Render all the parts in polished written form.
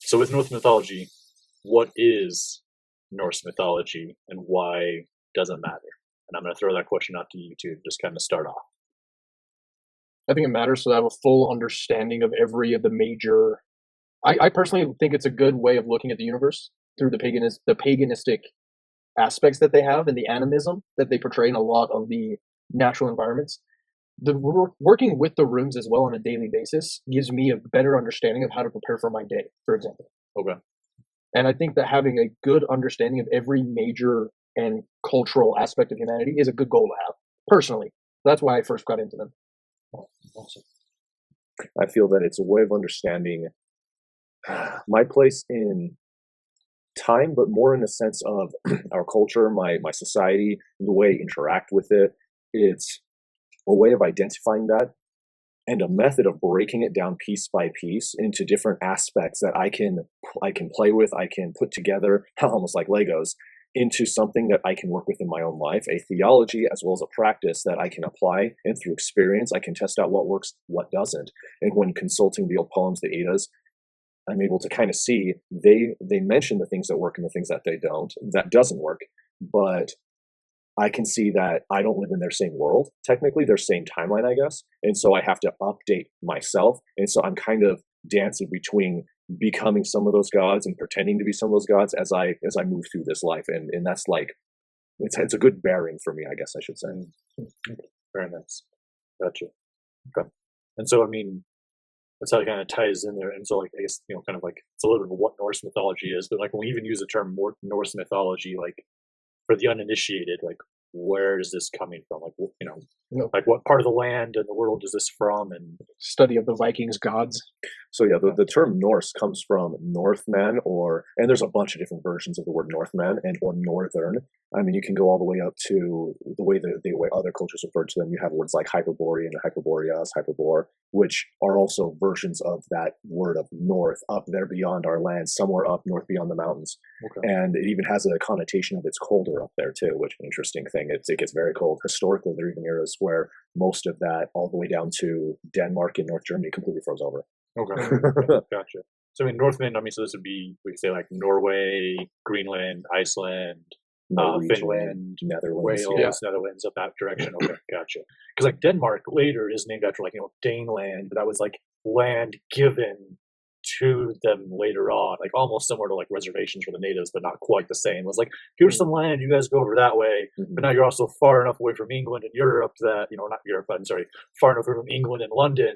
So with Norse mythology, what is Norse mythology and why does it matter? And I'm going to throw that question out to you too, just kind of start off. I think it matters so that I have a full understanding of every of the major. I personally think it's a good way of looking at the universe through the paganistic aspects that they have and the animism that they portray in a lot of the natural environments. Working with the runes as well on a daily basis gives me a better understanding of how to prepare for my day, for example. Okay. And I think that having a good understanding of every major and cultural aspect of humanity is a good goal to have, personally. That's why I first got into them. Awesome. I feel that it's a way of understanding my place in time, but more in the sense of our culture, my society, the way I interact with it. It's a way of identifying that and a method of breaking it down piece by piece into different aspects that I can play with, I can put together, almost like Legos, into something that I can work with in my own life, a theology as well as a practice that I can apply, and through experience I can test out what works, what doesn't. And when consulting the old poems, the Eddas, I'm able to kind of see they mention the things that work and the things that they don't, that doesn't work, but I can see that I don't live in their same world, technically, their same timeline, I guess. And so I have to update myself. And so I'm kind of dancing between becoming some of those gods and pretending to be some of those gods as I move through this life. And that's like, it's a good bearing for me, I guess I should say. Very nice. Gotcha. Okay. And so, I mean, that's how it kind of ties in there. And so, like, I guess, kind of like, it's a little bit of what Norse mythology is, but like when we even use the term Norse mythology, like, for the uninitiated, like, where is this coming from? Like, like what part of the land and the world is this from? And study of the Vikings gods. So yeah, the term Norse comes from Northman, and there's a bunch of different versions of the word Northman or Northern. I mean, you can go all the way up to the way other cultures refer to them. You have words like Hyperborean, Hyperboreas, Hyperbore, which are also versions of that word of north, up there beyond our land, somewhere up north beyond the mountains. Okay. And it even has a connotation of it's colder up there too, which is an interesting thing. It gets very cold. Historically, there are even eras where most of that, all the way down to Denmark and North Germany, completely froze over. Okay. Gotcha. So I mean, Northmen, so this would be, we could say like Norway, Greenland, Iceland, Finland, Netherlands, Wales, Netherlands, up that direction. Okay, gotcha. Because like Denmark later is named after Daneland, but that was like land given to them later on, like almost similar to like reservations for the natives, but not quite the same. It was like, here's some land, you guys go over that way, but now you're also far enough away from England and Europe that, not Europe, I'm sorry, far enough away from England and London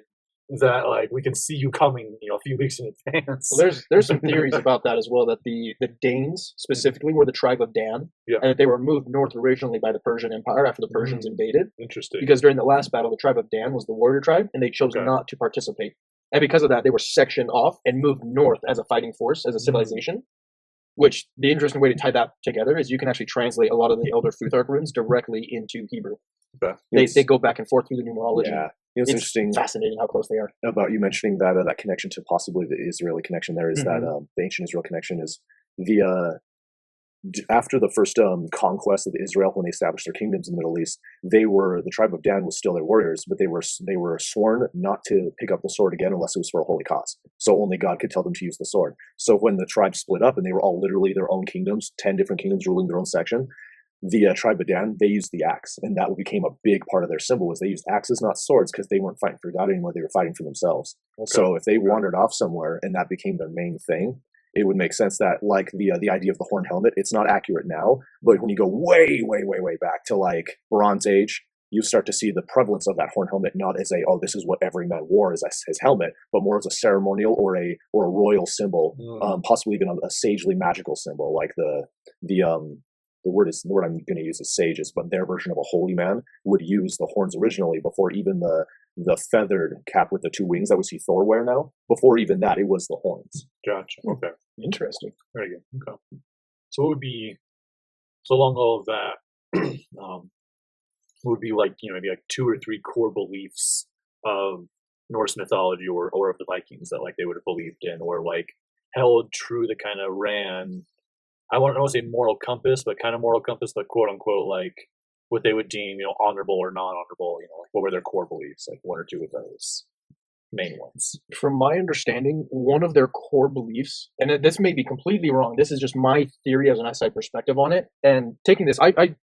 that like we can see you coming, a few weeks in advance. Well, there's some theories about that as well, that the Danes specifically were the tribe of Dan, and that they were moved north originally by the Persian Empire after the Persians invaded. Interesting. Because during the last battle, the tribe of Dan was the warrior tribe, and they chose not to participate. And because of that, they were sectioned off and moved north as a fighting force, as a civilization. Which the interesting way to tie that together is you can actually translate a lot of the Elder Futhark runes directly into Hebrew. Okay. They go back and forth through the numerology. Yeah. It's interesting, fascinating how close they are. About you mentioning that connection to possibly the Israeli connection. There is that the ancient Israel connection is the after the first conquest of Israel, when they established their kingdoms in the Middle East, the tribe of Dan was still their warriors, but they were sworn not to pick up the sword again unless it was for a holy cause. So only God could tell them to use the sword. So when the tribe split up and they were all literally their own kingdoms, 10 different kingdoms ruling their own section, the tribe of Dan, they used the axe, and that became a big part of their symbol. Was they used axes, not swords, because they weren't fighting for God anymore; they were fighting for themselves. Okay. So if they wandered off somewhere and that became their main thing, it would make sense that, like the idea of the horn helmet, it's not accurate now, but when you go way, way, way, way back to like Bronze Age, you start to see the prevalence of that horn helmet not as this is what every man wore as his helmet, but more as a ceremonial or a royal symbol, possibly even a sagely magical symbol, like the word I'm going to use is sages, but their version of a holy man would use the horns originally before even the feathered cap with the two wings that we see Thor wear now. Before even that, it was the horns. Gotcha. Okay. Interesting. Very good. Okay. So what would be, so along all of that, would be like, maybe like 2 or 3 core beliefs of Norse mythology or of the Vikings that like they would have believed in or like held true, that kind of ran, I don't want to say moral compass, but kind of moral compass, but quote unquote, like what they would deem, honorable or non-honorable, like what were their core beliefs, like 1 or 2 of those. main ones. From my understanding, one of their core beliefs, and this may be completely wrong, this is just my theory as an outside perspective on it. And taking this, I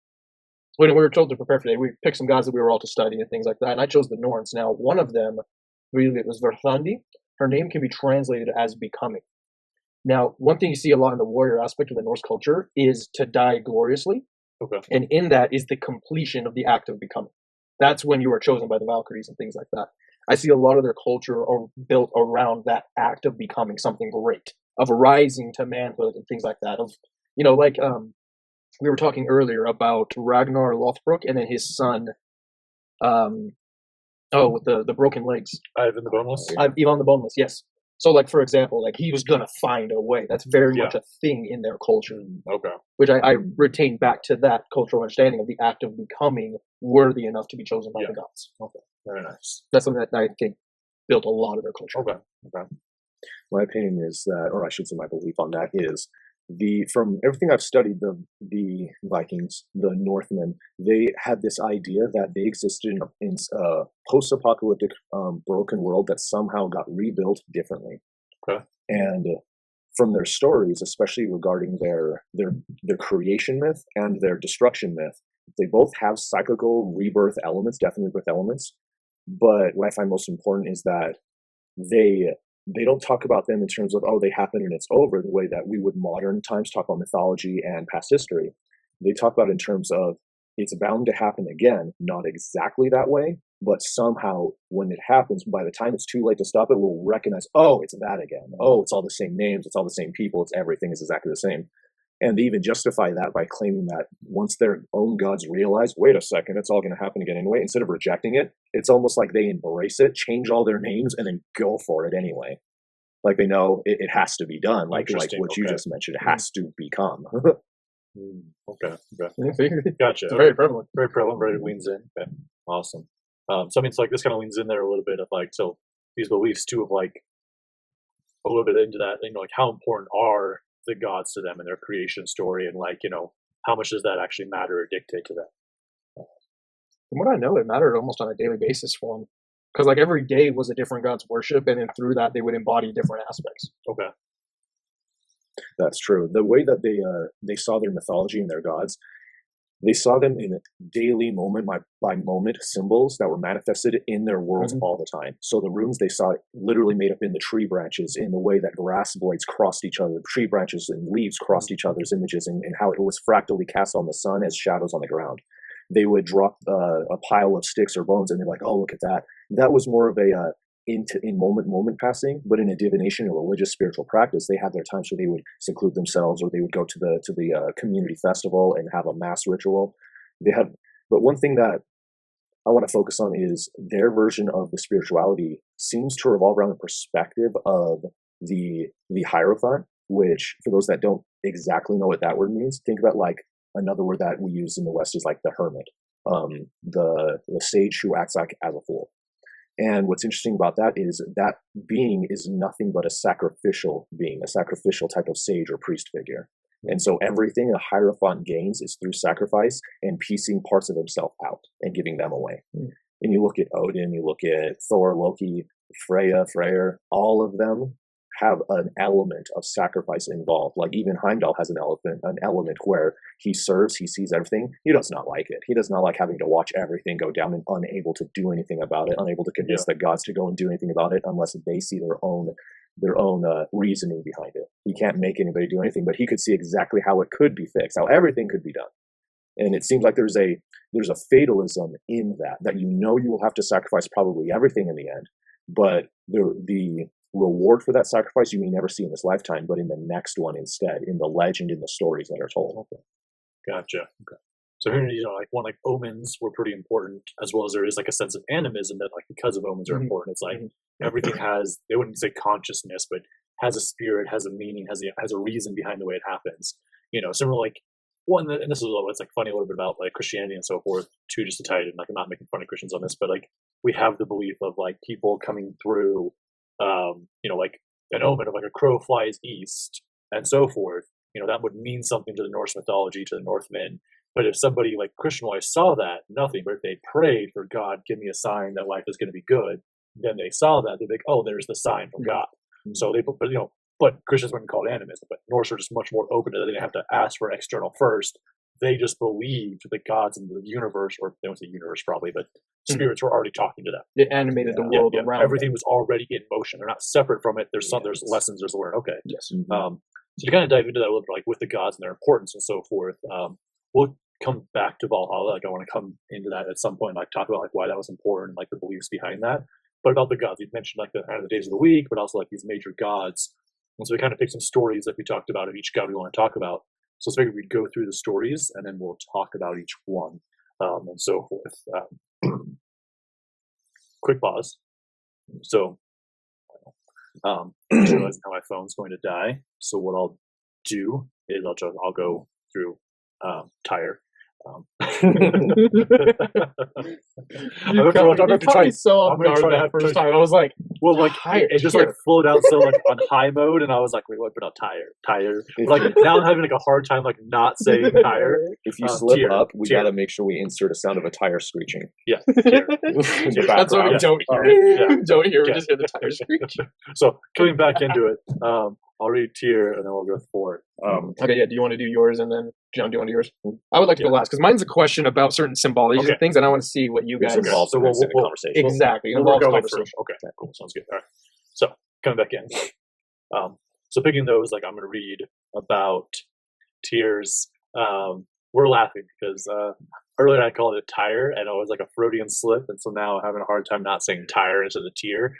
when we were told to prepare for today, we picked some gods that we were all to study and things like that. And I chose the Norns. Now, one of them, really, it was Verthandi. Her name can be translated as becoming. Now, one thing you see a lot in the warrior aspect of the Norse culture is to die gloriously. Okay. And in that is the completion of the act of becoming. That's when you are chosen by the Valkyries and things like that. I see a lot of their culture are built around that act of becoming something great, of rising to manhood and things like that. Of, like we were talking earlier about Ragnar Lothbrok and then his son, with the broken legs. Ivan the Boneless? Ivan the Boneless, yes. So, like, for example, like, he was going to find a way. That's very much a thing in their culture. Okay. Which I retain back to that cultural understanding of the act of becoming worthy enough to be chosen by the gods. Okay. Very nice. That's something that I think built a lot of their culture. Okay. My opinion is that, or I should say my belief on that is, from everything I've studied, the Vikings, the Northmen, they had this idea that they existed in a post-apocalyptic broken world that somehow got rebuilt differently. Okay. And from their stories, especially regarding their creation myth and their destruction myth, they both have cyclical rebirth elements, definitely rebirth elements. But what I find most important is that they don't talk about them in terms of, they happen and it's over, the way that we would modern times talk about mythology and past history. They talk about it in terms of it's bound to happen again, not exactly that way, but somehow when it happens, by the time it's too late to stop it, we'll recognize, it's that again. It's all the same names, it's all the same people, everything is exactly the same. And they even justify that by claiming that once their own gods realize, wait a second, it's all going to happen again anyway, instead of rejecting it, it's almost like they embrace it, change all their names, and then go for it anyway. Like they know it has to be done, like what you just mentioned, it has to become. Okay. Gotcha. It's very prevalent. Very prevalent, very leans in. Okay. Awesome. So I mean, it's like this kind of leans in there a little bit of like, so these beliefs too of like a little bit into that, like how important are the gods to them and their creation story, and like, how much does that actually matter or dictate to them? From what I know, it mattered almost on a daily basis for them, because like every day was a different god's worship, and then through that they would embody different aspects. Okay, that's true. The way that they saw their mythology and their gods, they saw them in daily, moment by moment symbols that were manifested in their worlds all the time. So the runes they saw literally made up in the tree branches, in the way that grass blades crossed each other, tree branches and leaves crossed each other's images, and how it was fractally cast on the sun as shadows on the ground. They would drop a pile of sticks or bones, and they're like, "Oh, look at that." That was more of a in moment passing, but in a divination or religious spiritual practice, they had their times where they would seclude themselves, or they would go to the community festival and have a mass ritual. But one thing that I want to focus on is their version of the spirituality seems to revolve around the perspective of the Hierophant, which, for those that don't exactly know what that word means, think about like another word that we use in the West is like the hermit, the sage who acts like as a fool. And what's interesting about that is that being is nothing but a sacrificial being, a sacrificial type of sage or priest figure. And so everything a Hierophant gains is through sacrifice and piecing parts of himself out and giving them away. And you look at Odin, you look at Thor, Loki, Freya, Freyr, all of them have an element of sacrifice involved. Like even Heimdall has an element where he serves, he sees everything. He does not like it. He does not like having to watch everything go down and unable to do anything about it, unable to convince the gods to go and do anything about it unless they see their own reasoning behind it. He can't make anybody do anything, but he could see exactly how it could be fixed, how everything could be done. And it seems like there's a fatalism in that you will have to sacrifice probably everything in the end, but the reward for that sacrifice you may never see in this lifetime, but in the next one instead, in the legend, in the stories that are told. Okay. Gotcha. Okay. So here, like omens were pretty important, as well as there is like a sense of animism that, like, because of omens are important, it's like everything has, they wouldn't say consciousness, but has a spirit, has a meaning, has a reason behind the way it happens. Similar like one, and this is what's like funny a little bit about like Christianity and so forth too, just to tie it in. Like, I'm not making fun of Christians on this, but like we have the belief of like people coming through, like an omen of like a crow flies east and so forth. That would mean something to the Norse mythology, to the Northmen. But if somebody like Christian-wise saw that, nothing. But if they prayed for God, give me a sign that life is going to be good, then they saw that, they'd be like, oh, there's the sign from God. So they put, but Christians wouldn't call it animism, but Norse are just much more open to that. They didn't have to ask for external first. They just believed the gods in the universe, or they don't say universe probably, but spirits were already talking to them. It animated the world around everything was already in motion. They're not separate from it. There's there's lessons, there's learn. Okay. Yes. So to kind of dive into that a little bit, like with the gods and their importance and so forth, we'll come back to Valhalla. Like I want to come into that at some point, like talk about like why that was important, like the beliefs behind that. But about the gods, you mentioned like the days of the week, but also like these major gods. And so we kind of picked some stories that we talked about of each god we want to talk about. So let's figure we'd go through the stories and then we'll talk about each one and so forth. Quick pause. So realizing how my phone's going to die. So what I'll do is I'll go through Tyre. You're probably so off guard that first time. I was like, well, like it just like flowed out so like on high mode, and I was like, wait, what? But not Tyre. Like now I'm having like a hard time like not saying Tyre. If you slip up, we got to make sure we insert a sound of a tire screeching. Yeah, that's what we don't hear. Don't hear. We just hear the tire screech. So coming back into it, I'll read Tyr and then we'll go Thor. Okay, yeah. Do you want to do yours and then John? Do you want to do yours? I would like to go last because mine's a question about certain symbologies and things, and I want to see what you guys involved in the conversation. Exactly, involved conversation. Okay, cool. Sounds good. All right. So coming back in. So picking those, like I'm going to read about Tyr's. We're laughing because earlier I called it Tyre, and it was like a Freudian slip, and so now I'm having a hard time not saying Tyre instead of Tyr.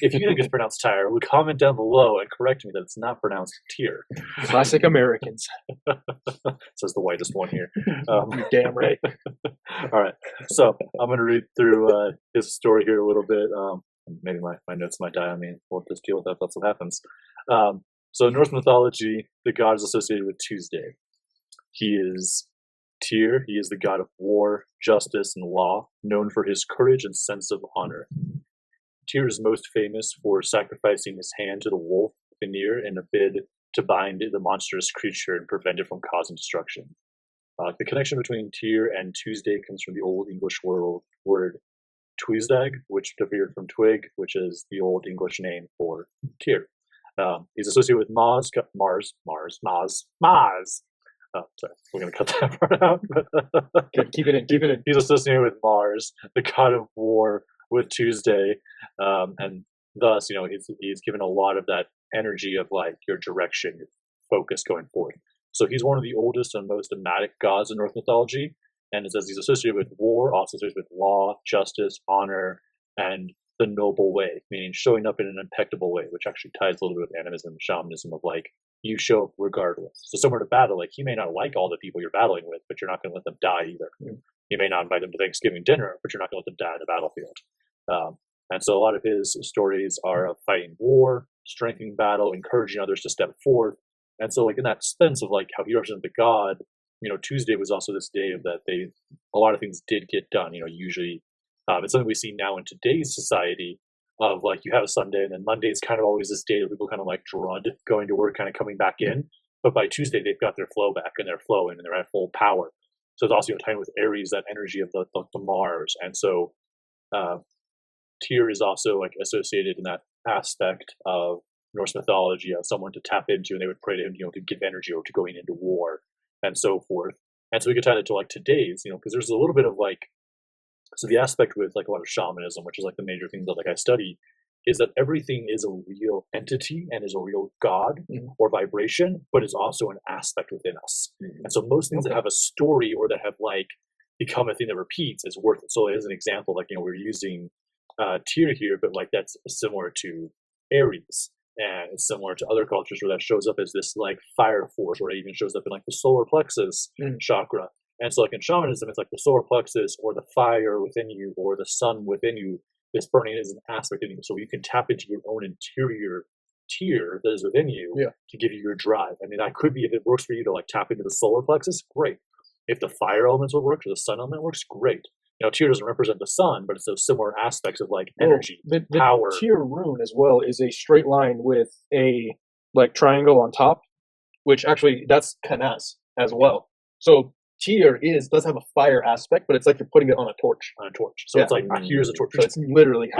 If you think it's pronounced Tyre, comment down below and correct me that it's not pronounced Tyr. Classic Americans. Says the whitest one here. You're damn right. All right, so I'm going to read through his story here a little bit. Maybe my notes might die on me. We'll just deal with that. That's what happens. So in Norse mythology, the god is associated with Tuesday. He is Tyr. He is the god of war, justice, and law, known for his courage and sense of honor. Tyr is most famous for sacrificing his hand to the wolf Fenrir in a bid to bind the monstrous creature and prevent it from causing destruction. The connection between Tyr and Tuesday comes from the Old English word Twisdag, which derived from twig, which is the Old English name for Tyr. He's associated with Mars. Sorry, we're going to cut that part out. Keep it in. He's associated with Mars, the god of war, with Tuesday, and thus, he's given a lot of that energy of like your direction, your focus going forward. So he's one of the oldest and most dramatic gods in Norse mythology, and it says he's associated with war, also associated with law, justice, honor, and the noble way, meaning showing up in an impeccable way, which actually ties a little bit with animism and shamanism of like, you show up regardless. So similar to battle, like you may not like all the people you're battling with, but you're not going to let them die either. You may not invite them to Thanksgiving dinner, but you're not going to let them die on the battlefield. And so a lot of his stories are of fighting war, strengthening battle, encouraging others to step forth. And so like in that sense of like how he represents the god, Tuesday was also this day of that a lot of things did get done. Usually it's something we see now in today's society of like you have a Sunday and then Monday is kind of always this day that people kind of like dread going to work, kind of coming back in. But by Tuesday, they've got their flow back and they're flowing and they're at full power. So it's also tying with Aries, that energy of the Mars. And so Tyr is also like associated in that aspect of Norse mythology of someone to tap into, and they would pray to him, to give energy or to going into war and so forth. And so we could tie that to like today's, because there's a little bit of like, so the aspect with like a lot of shamanism, which is like the major thing that like I study, is that everything is a real entity and is a real god or vibration, but is also an aspect within us. And so most things that have a story or that have like become a thing that repeats is worth it. So as an example, like, we're using Tyr here, but like that's similar to Aries. And it's similar to other cultures where that shows up as this like fire force, or it even shows up in like the solar plexus chakra. And so like in shamanism, it's like the solar plexus or the fire within you or the sun within you is burning as an aspect in you. So you can tap into your own interior Tyr that is within you to give you your drive. I mean, that could be, if it works for you to like tap into the solar plexus, great. If the fire elements will work or the sun element works, great. Tyr doesn't represent the sun, but it's those similar aspects of like energy, the power. Tyr rune as well is a straight line with a like triangle on top, which actually that's Canas as well. So Tyr does have a fire aspect, but it's like you're putting it on a torch. On a torch. So it's like, here's a torch. So it's literally,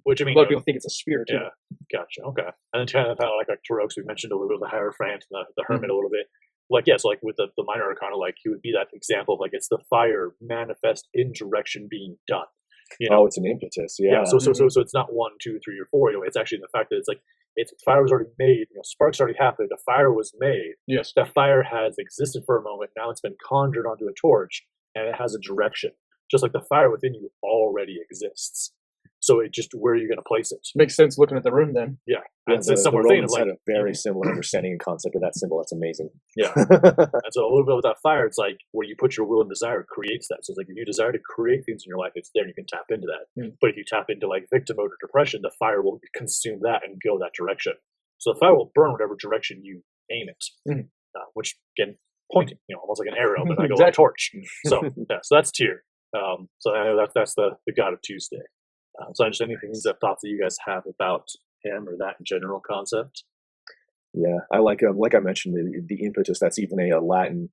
which I mean, a lot of people think it's a spear too. Yeah, gotcha. Okay. And then kind of how like Tarok's, we mentioned a little bit of the Hierophant and the Hermit a little bit. Like, yeah, so like with the minor arcana, like he would be that example of like it's the fire manifest in direction being done. You know? Oh, it's an impetus. Yeah. So it's not 1, 2, 3, or 4. You know, it's actually the fact that it's like fire was already made. You know, sparks already happened. The fire was made. Yes. That fire has existed for a moment. Now it's been conjured onto a torch, and it has a direction. Just like the fire within you already exists. So it just, where are you going to place it? Makes sense looking at the room then. Yeah. Yeah, And the somewhere Romans like, had a very similar understanding and concept of that symbol. That's amazing. Yeah. And so a little bit with that fire, it's like where you put your will and desire creates that. So it's like if you desire to create things in your life, it's there and you can tap into that. But if you tap into like victim mode or depression, the fire will consume that and go that direction. So the fire will burn whatever direction you aim it, which again, pointing, you know, almost like an arrow, but like a torch. So yeah, so that's Tyr. So I know that's the god of Tuesday. So just anything, thoughts that you guys have about him or that general concept? Yeah, I like I mentioned, the impetus. That's even a Latin,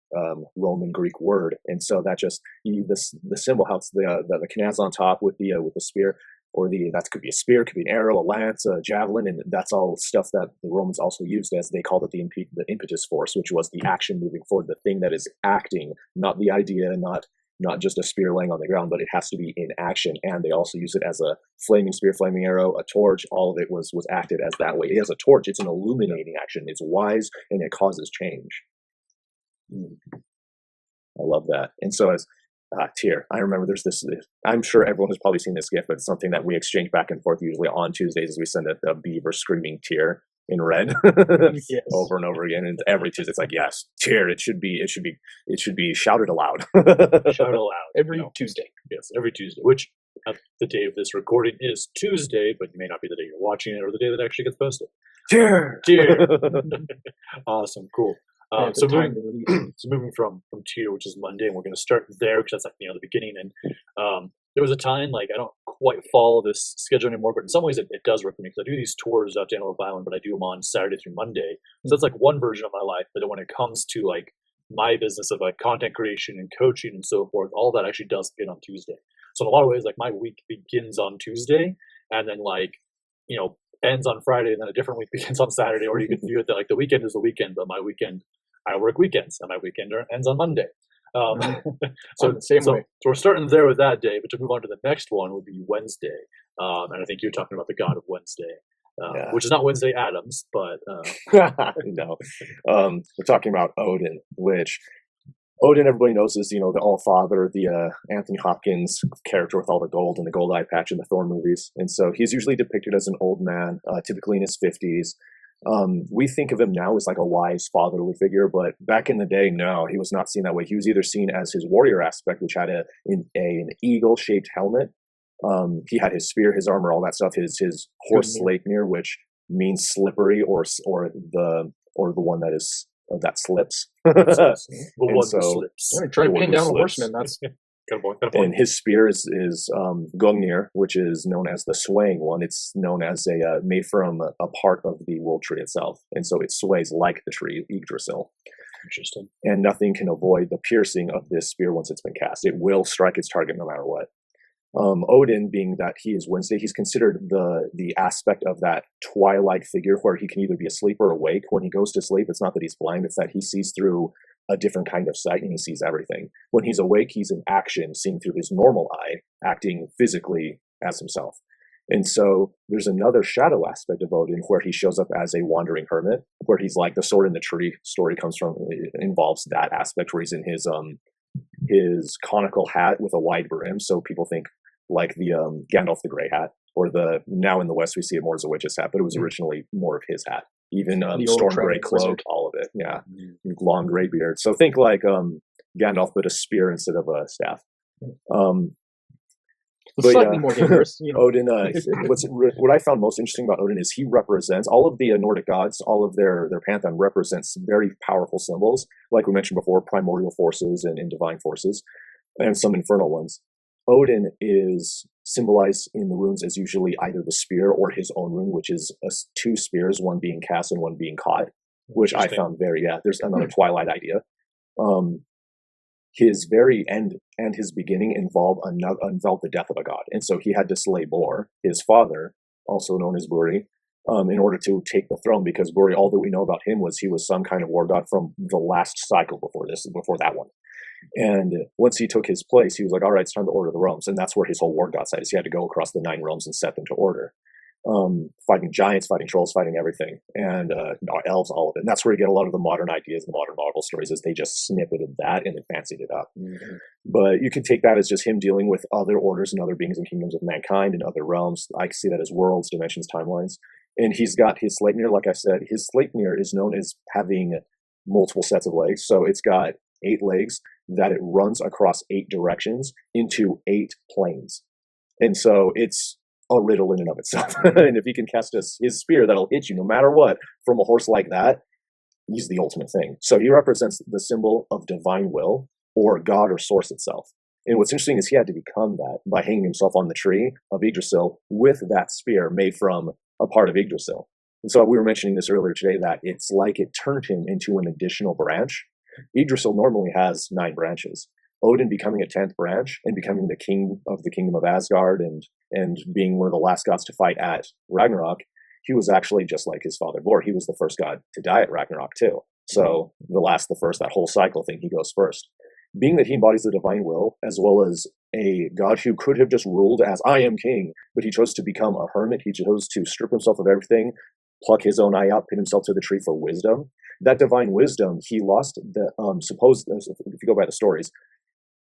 Roman, Greek word, and so that just the symbol, how it's the canaz on top with the spear, or that could be a spear, could be an arrow, a lance, a javelin, and that's all stuff that the Romans also used as they called it the impetus force, which was the action moving forward, the thing that is acting, not the idea, not just a spear laying on the ground, but it has to be in action. And they also use it as a flaming spear, flaming arrow, a torch. All of it was acted as that way. It has a torch. It's an illuminating action. It's wise and it causes change. I love that. And so as Tyr, I remember there's this, I'm sure everyone has probably seen this GIF, but it's something that we exchange back and forth usually on Tuesdays as we send a beaver screaming Tyr in red Yes. over and over again, and every Tuesday it's like, yes, Tyr, it should be shouted aloud. Shout aloud Every Tuesday. Yes, every Tuesday, which the day of this recording is Tuesday, but it may not be the day you're watching it or the day that actually gets posted. Tyr. Awesome, cool. So moving from Tyr, which is Monday, and we're going to start there because that's like the beginning. And there was a time like I don't quite follow this schedule anymore, but in some ways it does work for me because I do these tours out to Antelope Island, but I do them on Saturday through Monday. So it's like one version of my life. But then when it comes to like my business of like content creation and coaching and so forth, all that actually does begin on Tuesday. So in a lot of ways, like my week begins on Tuesday, and then like ends on Friday, and then a different week begins on Saturday. Or you can view it that like the weekend is the weekend, but my weekend, I work weekends, and my weekend ends on Monday. So we're starting there with that day, but to move on to the next one would be Wednesday. And I think you're talking about the god of Wednesday, which is not Wednesday Addams, but no, we're talking about Odin, which Odin, everybody knows, is the All-Father, the Anthony Hopkins character with all the gold and the gold eye patch in the Thor movies, and so he's usually depicted as an old man, typically in his 50s. We think of him now as like a wise fatherly figure, but back in the day, no, he was not seen that way. He was either seen as his warrior aspect, which had an eagle-shaped helmet. He had his spear, his armor, all that stuff. His horse Sleipnir, which means slippery, or the one that is that slips. the one that slips. Yeah, try to pin down a horseman. That's and his spear is Gungnir, which is known as the swaying one. It's known as made from a part of the world tree itself, and so it sways like the tree Yggdrasil. Interesting. And nothing can avoid the piercing of this spear once it's been cast. It will strike its target no matter what. Odin, being that he is Wednesday, he's considered the aspect of that twilight figure where he can either be asleep or awake. When he goes to sleep, it's not that he's blind, it's that he sees through a different kind of sight and he sees everything. When he's awake, he's in action, seeing through his normal eye, acting physically as himself. And so there's another shadow aspect of Odin where he shows up as a wandering hermit, where he's like the sword in the tree story comes from, it involves that aspect where he's in his conical hat with a wide brim. So people think like the Gandalf the Grey hat, or now in the West we see it more as a witch's hat, but it was originally more of his hat. Even storm gray cloak, all of it, yeah, long gray beard. So think like Gandalf, but a spear instead of a staff. But slightly more dangerous. Odin. What I found most interesting about Odin is he represents all of the Nordic gods. All of their pantheon represents very powerful symbols, like we mentioned before, primordial forces and divine forces, and some infernal ones. Odin is symbolized in the runes as usually either the spear or his own rune, which is two spears, one being cast and one being caught, which I found there's another Twilight idea. his very end and his beginning involved the death of a god, and so he had to slay Bor, his father, also known as Buri, in order to take the throne. Because Buri, all that we know about him was he was some kind of war god from the last cycle before that one. And once he took his place, he was like, all right, it's time to order the realms. And that's where his whole war god side is. He had to go across the 9 realms and set them to order. Fighting giants, fighting trolls, fighting everything, and elves, all of it. And that's where you get a lot of the modern ideas, the modern Marvel stories, is they just snippeted that and then fancied it up. Mm-hmm. But you can take that as just him dealing with other orders and other beings and kingdoms of mankind and other realms. I can see that as worlds, dimensions, timelines. And he's got his Sleipnir, like I said, his Sleipnir is known as having multiple sets of legs. So it's got 8 legs that it runs across 8 directions into 8 planes. And so it's a riddle in and of itself. And if he can cast his spear that'll hit you no matter what from a horse like that, he's the ultimate thing. So he represents the symbol of divine will, or God or source itself. And what's interesting is he had to become that by hanging himself on the tree of Yggdrasil with that spear made from a part of Yggdrasil. And so we were mentioning this earlier today, that it's like it turned him into an additional branch. Yggdrasil normally has 9 branches. Odin becoming a 10th branch and becoming the king of the kingdom of Asgard and being one of the last gods to fight at Ragnarok, he was actually just like his father Bor. He was the first god to die at Ragnarok too. So the last, the first, that whole cycle thing, he goes first. Being that he embodies the divine will, as well as a god who could have just ruled as I am king, but he chose to become a hermit. He chose to strip himself of everything, pluck his own eye out, pin himself to the tree for wisdom. That divine wisdom, he lost the if you go by the stories,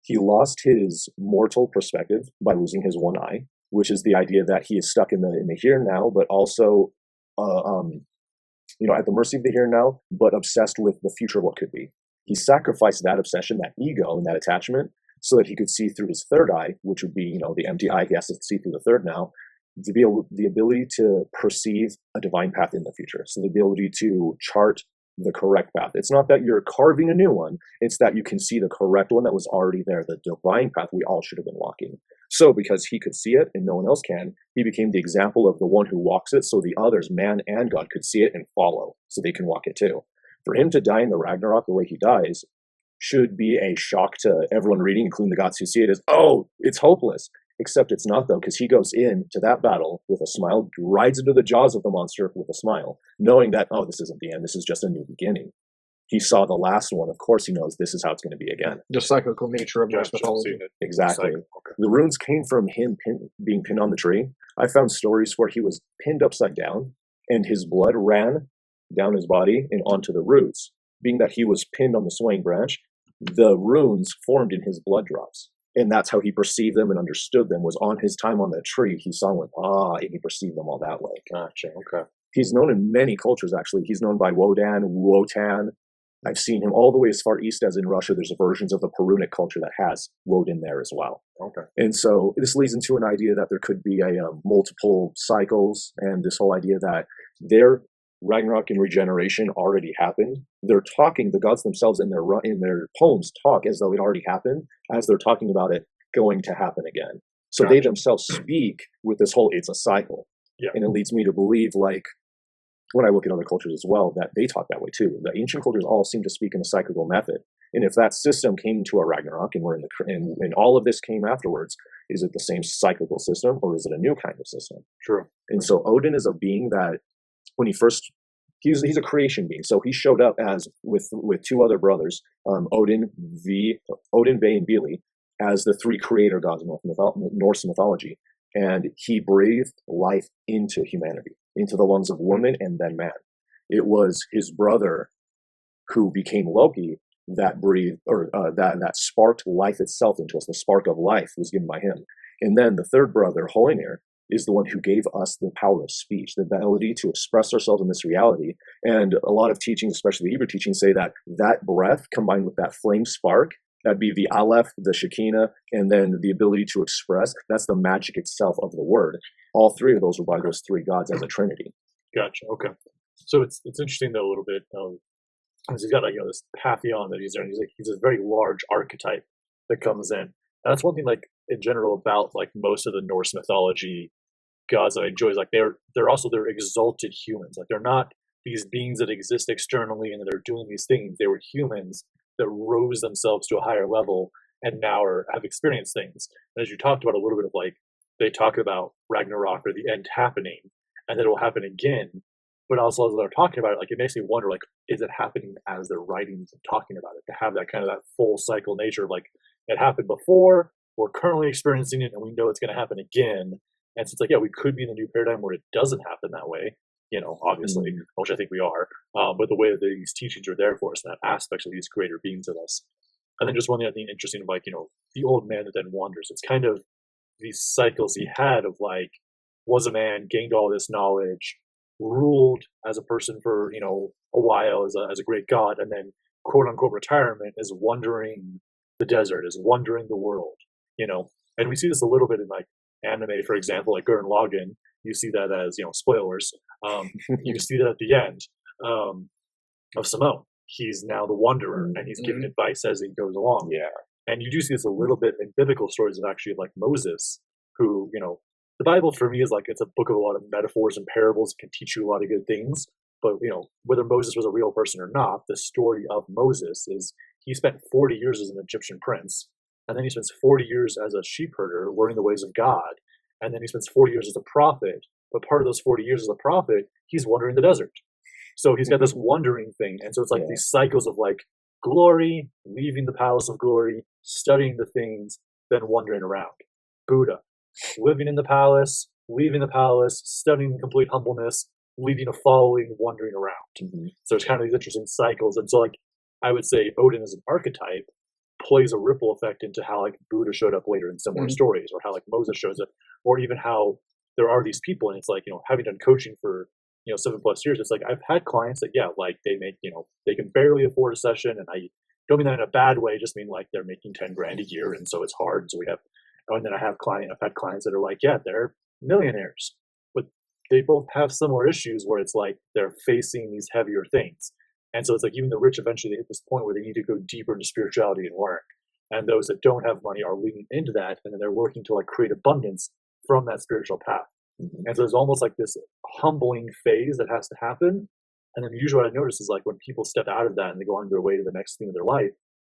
he lost his mortal perspective by losing his one eye, which is the idea that he is stuck in the here and now, but also, at the mercy of the here and now, but obsessed with the future of what could be. He sacrificed that obsession, that ego, and that attachment, so that he could see through his third eye, which would be, the empty eye. He has to see through the third now, to be able, the ability to perceive a divine path in the future. So the ability to chart the correct path. It's not that you're carving a new one, it's that you can see the correct one that was already there, the divine path we all should have been walking. So because he could see it and no one else can, he became the example of the one who walks it, so the others, man and God, could see it and follow, so they can walk it too. For him to die in the Ragnarok the way he dies should be a shock to everyone reading, including the gods who see it, as, oh, it's hopeless. Except it's not, though, because he goes into that battle with a smile, rides into the jaws of the monster with a smile, knowing that, oh, this isn't the end, this is just a new beginning. He saw the last one. Of course he knows this is how it's going to be again. The cyclical nature of Norse mythology. Exactly. Okay. The runes came from him being pinned on the tree. I found stories where he was pinned upside down, and his blood ran down his body and onto the roots. Being that he was pinned on the swaying branch, the runes formed in his blood drops. And that's how he perceived them and understood them, was on his time on that tree. He saw them, and he perceived them all that way. Gotcha, okay. He's known in many cultures, actually. He's known by Wotan. I've seen him all the way as far east as in Russia. There's versions of the Perunic culture that has Woden there as well. Okay. And so this leads into an idea that there could be multiple cycles, and this whole idea that their Ragnarok and regeneration already happened. They're talking, the gods themselves in their poems talk as though it already happened, as they're talking about it going to happen again. So They themselves speak with this whole, it's a cycle. Yeah. And it leads me to believe, like, when I look at other cultures as well, that they talk that way too. The ancient cultures all seem to speak in a cyclical method. And if that system came to a Ragnarok and we're and all of this came afterwards, is it the same cyclical system, or is it a new kind of system? True. And so Odin is a being that, when he first, he's a creation being. So he showed up as with 2 other brothers, Odin, Ve, and Vili, as the 3 creator gods of Norse mythology. And he breathed life into humanity, into the lungs of woman and then man. It was his brother who became Loki that breathed, or that sparked life itself into us. The spark of life was given by him. And then the 3rd brother, Hoenir, is the one who gave us the power of speech, the ability to express ourselves in this reality. And a lot of teachings, especially the Hebrew teachings, say that that breath combined with that flame spark, that'd be the Aleph, the Shekinah, and then the ability to express, that's the magic itself of the word. All 3 of those are by those 3 gods as a trinity. Gotcha, okay. So it's interesting, though, a little bit, because he's got this pantheon that he's there, and he's a very large archetype that comes in. And that's one thing, like, in general, about like most of the Norse mythology gods that I enjoy, is like they're exalted humans. Like, they're not these beings that exist externally and that are doing these things. They were humans that rose themselves to a higher level and now have experienced things. And as you talked about a little bit of like, they talk about Ragnarok or the end happening, and then it will happen again. But also as they're talking about it, like it makes me wonder, like, is it happening as they're writing and talking about it? To have that kind of that full cycle nature of like, it happened before, we're currently experiencing it, and we know it's going to happen again. And so it's like, yeah, we could be in a new paradigm where it doesn't happen that way, obviously, which I think we are. But the way that these teachings are there for us, that aspects of these greater beings of us. And then just one thing I think interesting of like, the old man that then wanders. It's kind of these cycles he had of like, was a man, gained all this knowledge, ruled as a person for, a while as a great god, and then quote unquote retirement is wandering the desert, is wandering the world, and we see this a little bit in like anime, for example, like Gurren Lagann. You see that as, spoilers. You see that at the end of Simone. He's now the wanderer, and he's giving advice as he goes along. Yeah. And you do see this a little bit in biblical stories of actually like Moses, who, the Bible for me is like, it's a book of a lot of metaphors and parables. It can teach you a lot of good things. But, whether Moses was a real person or not, the story of Moses is he spent 40 years as an Egyptian prince, and then he spends 40 years as a sheep herder learning the ways of God, and then he spends 40 years as a prophet. But part of those 40 years as a prophet, he's wandering the desert. So he's got this wandering thing. And so it's like these cycles of like glory, leaving the palace of glory, studying the things, then wandering around. Buddha, living in the palace, leaving the palace, studying in complete humbleness, leading a following, wandering around. So it's kind of these interesting cycles. And so like I would say Odin as an archetype plays a ripple effect into how like Buddha showed up later in similar stories, or how like Moses shows up, or even how there are these people. And it's like, having done coaching for 7+ years, it's like I've had clients that like they make, they can barely afford a session, and I don't mean that in a bad way, just mean like they're making 10 grand a year, and so it's hard. So and then I've had clients that are like, yeah, they're millionaires, but they both have similar issues where it's like they're facing these heavier things. And so it's like even the rich eventually they hit this point where they need to go deeper into spirituality and work. And those that don't have money are leaning into that, and then they're working to like create abundance from that spiritual path. And so there's almost like this humbling phase that has to happen. And then usually what I notice is like when people step out of that and they go on their way to the next thing of their life,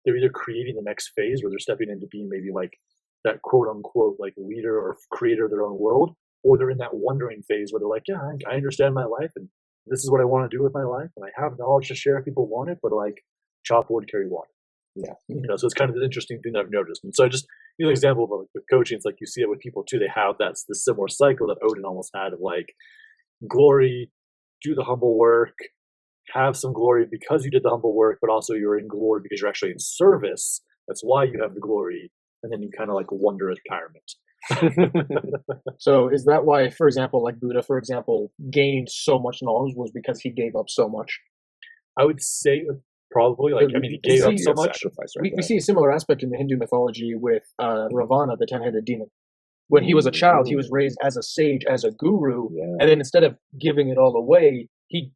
they're either creating the next phase where they're stepping into being maybe like that quote unquote like leader or creator of their own world, or they're in that wondering phase where they're like, yeah, I understand my life, and this is what I want to do with my life, and I have knowledge to share if people want it, but like chop wood, carry water. Yeah. So it's kind of an interesting thing that I've noticed. And so I just, an example of like with coaching, it's like you see it with people too. They have the similar cycle that Odin almost had of like glory, do the humble work, have some glory because you did the humble work, but also you're in glory because you're actually in service. That's why you have the glory. And then you kind of like wonder at retirement. So is that why, for example, like Buddha, for example, gained so much knowledge was because he gave up so much? I would say probably, like, I mean, he gave up so much. We see a similar aspect in the Hindu mythology with Ravana, the 10-headed demon. When he was a child, he was raised as a sage, as a guru, and then instead of giving it all away, he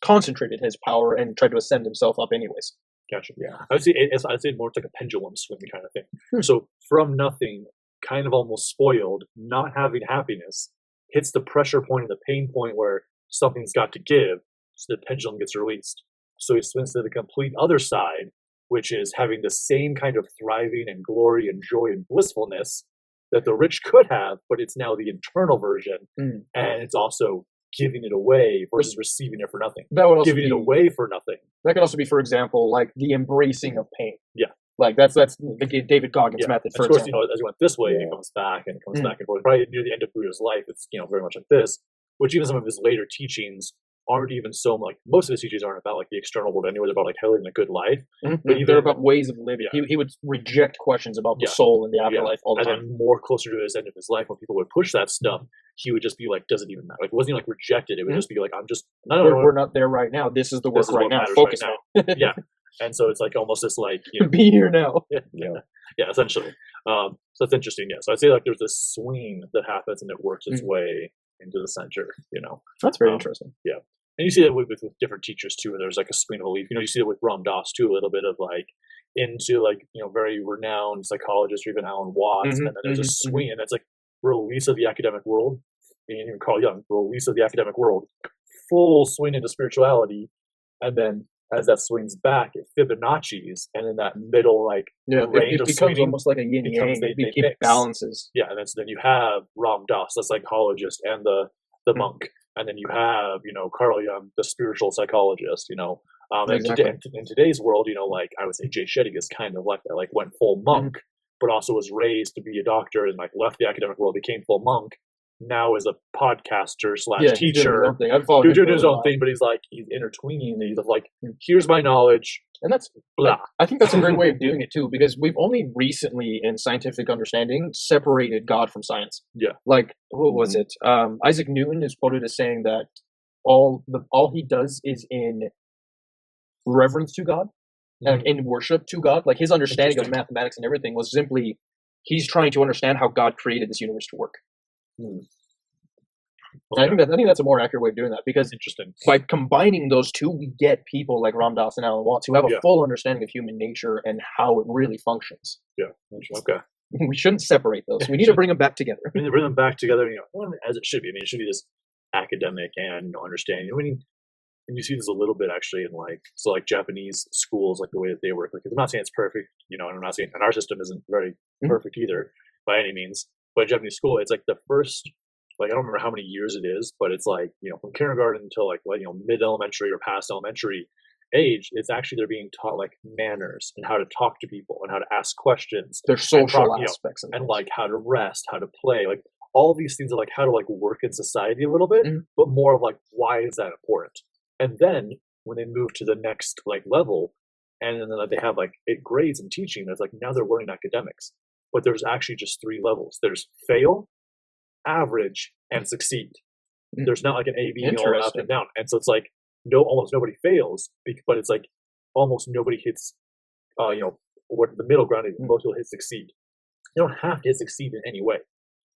concentrated his power and tried to ascend himself up anyways. Gotcha. Yeah, I'd say more it's like a pendulum swing kind of thing. So from nothing, kind of almost spoiled, not having happiness, hits the pressure point and the pain point where something's got to give, so the pendulum gets released. So he swings to the complete other side, which is having the same kind of thriving and glory and joy and blissfulness that the rich could have, but it's now the internal version, and it's also giving it away versus receiving it for nothing. That would also giving it away for nothing. That could also be, for example, like the embracing of pain. Yeah. Like that's the David Goggins method. For of course, example. as you went this way, it comes back and it comes back and forth. Probably near the end of Buddha's life, it's very much like this. Which even some of his later teachings aren't even so like most of his teachings aren't about like the external world anyway. They're about like living a good life. But even they're about ways of living. He would reject questions about the soul and the afterlife all the time. And then more closer to his end of his life, when people would push that stuff, he would just be like, "Doesn't even matter." Like, it wasn't even like rejected. It would just be like, "I'm just we're not there right now. This is the work right now. Focus right now." Yeah. And so it's like almost this like be here now. Yeah, essentially. So it's interesting. Yeah. So I'd say like there's this swing that happens and it works its way into the center. That's very interesting. Yeah. And you see that with different teachers too, where there's like a swing of belief. You see it with Ram Dass too, a little bit of like into like, very renowned psychologists or even Alan Watts. And then there's a swing, and that's like release of the academic world. And even Carl Jung, release of the academic world, full swing into spirituality. And then as that swings back, it Fibonacci's, and in that middle range it of becomes swinging, almost like a yin yang. It keeps balances. Yeah, and then you have Ram Dass, the psychologist, and the monk, and then you have Carl Jung, the spiritual psychologist. Exactly. In today's world, like I would say Jay Shetty is kind of like that, like went full monk, but also was raised to be a doctor and like left the academic world, became full monk. Now is a podcaster / teacher, doing his own thing, but he's intertwining. He's like, here's my knowledge, and that's blah. I think that's a great way of doing it too, because we've only recently, in scientific understanding, separated God from science. Yeah, like what was it? Isaac Newton is quoted as saying that all he does is in reverence to God and in worship to God. Like his understanding of mathematics and everything was simply he's trying to understand how God created this universe to work. Okay. I think that's a more accurate way of doing that, because interesting. By combining those two, we get people like Ram Dass and Alan Watts who have a full understanding of human nature and how it really functions. Yeah. Okay. We shouldn't separate those. We need to bring them back together. We need to bring them back together, as it should be. I mean, it should be this academic and understanding. And you see this a little bit actually in Japanese schools, like the way that they work. Like, I'm not saying it's perfect, and I'm not saying, and our system isn't very perfect either by any means. But in Japanese school, it's like the first, I don't remember how many years it is, but it's like, from kindergarten until mid elementary or past elementary age, it's actually they're being taught like manners and how to talk to people and how to ask questions. There's social aspects and like how to rest, how to play, like all these things are like how to like work in society a little bit, but more of like why is that important? And then when they move to the next level, and then they have 8 grades in teaching, that's like now they're learning academics, but there's actually just 3 levels. There's fail, average, and succeed. There's not like an A, B, all up and down. And so it's like almost nobody fails, but it's like almost nobody hits what the middle ground is. Most people hit succeed. You don't have to hit succeed in any way,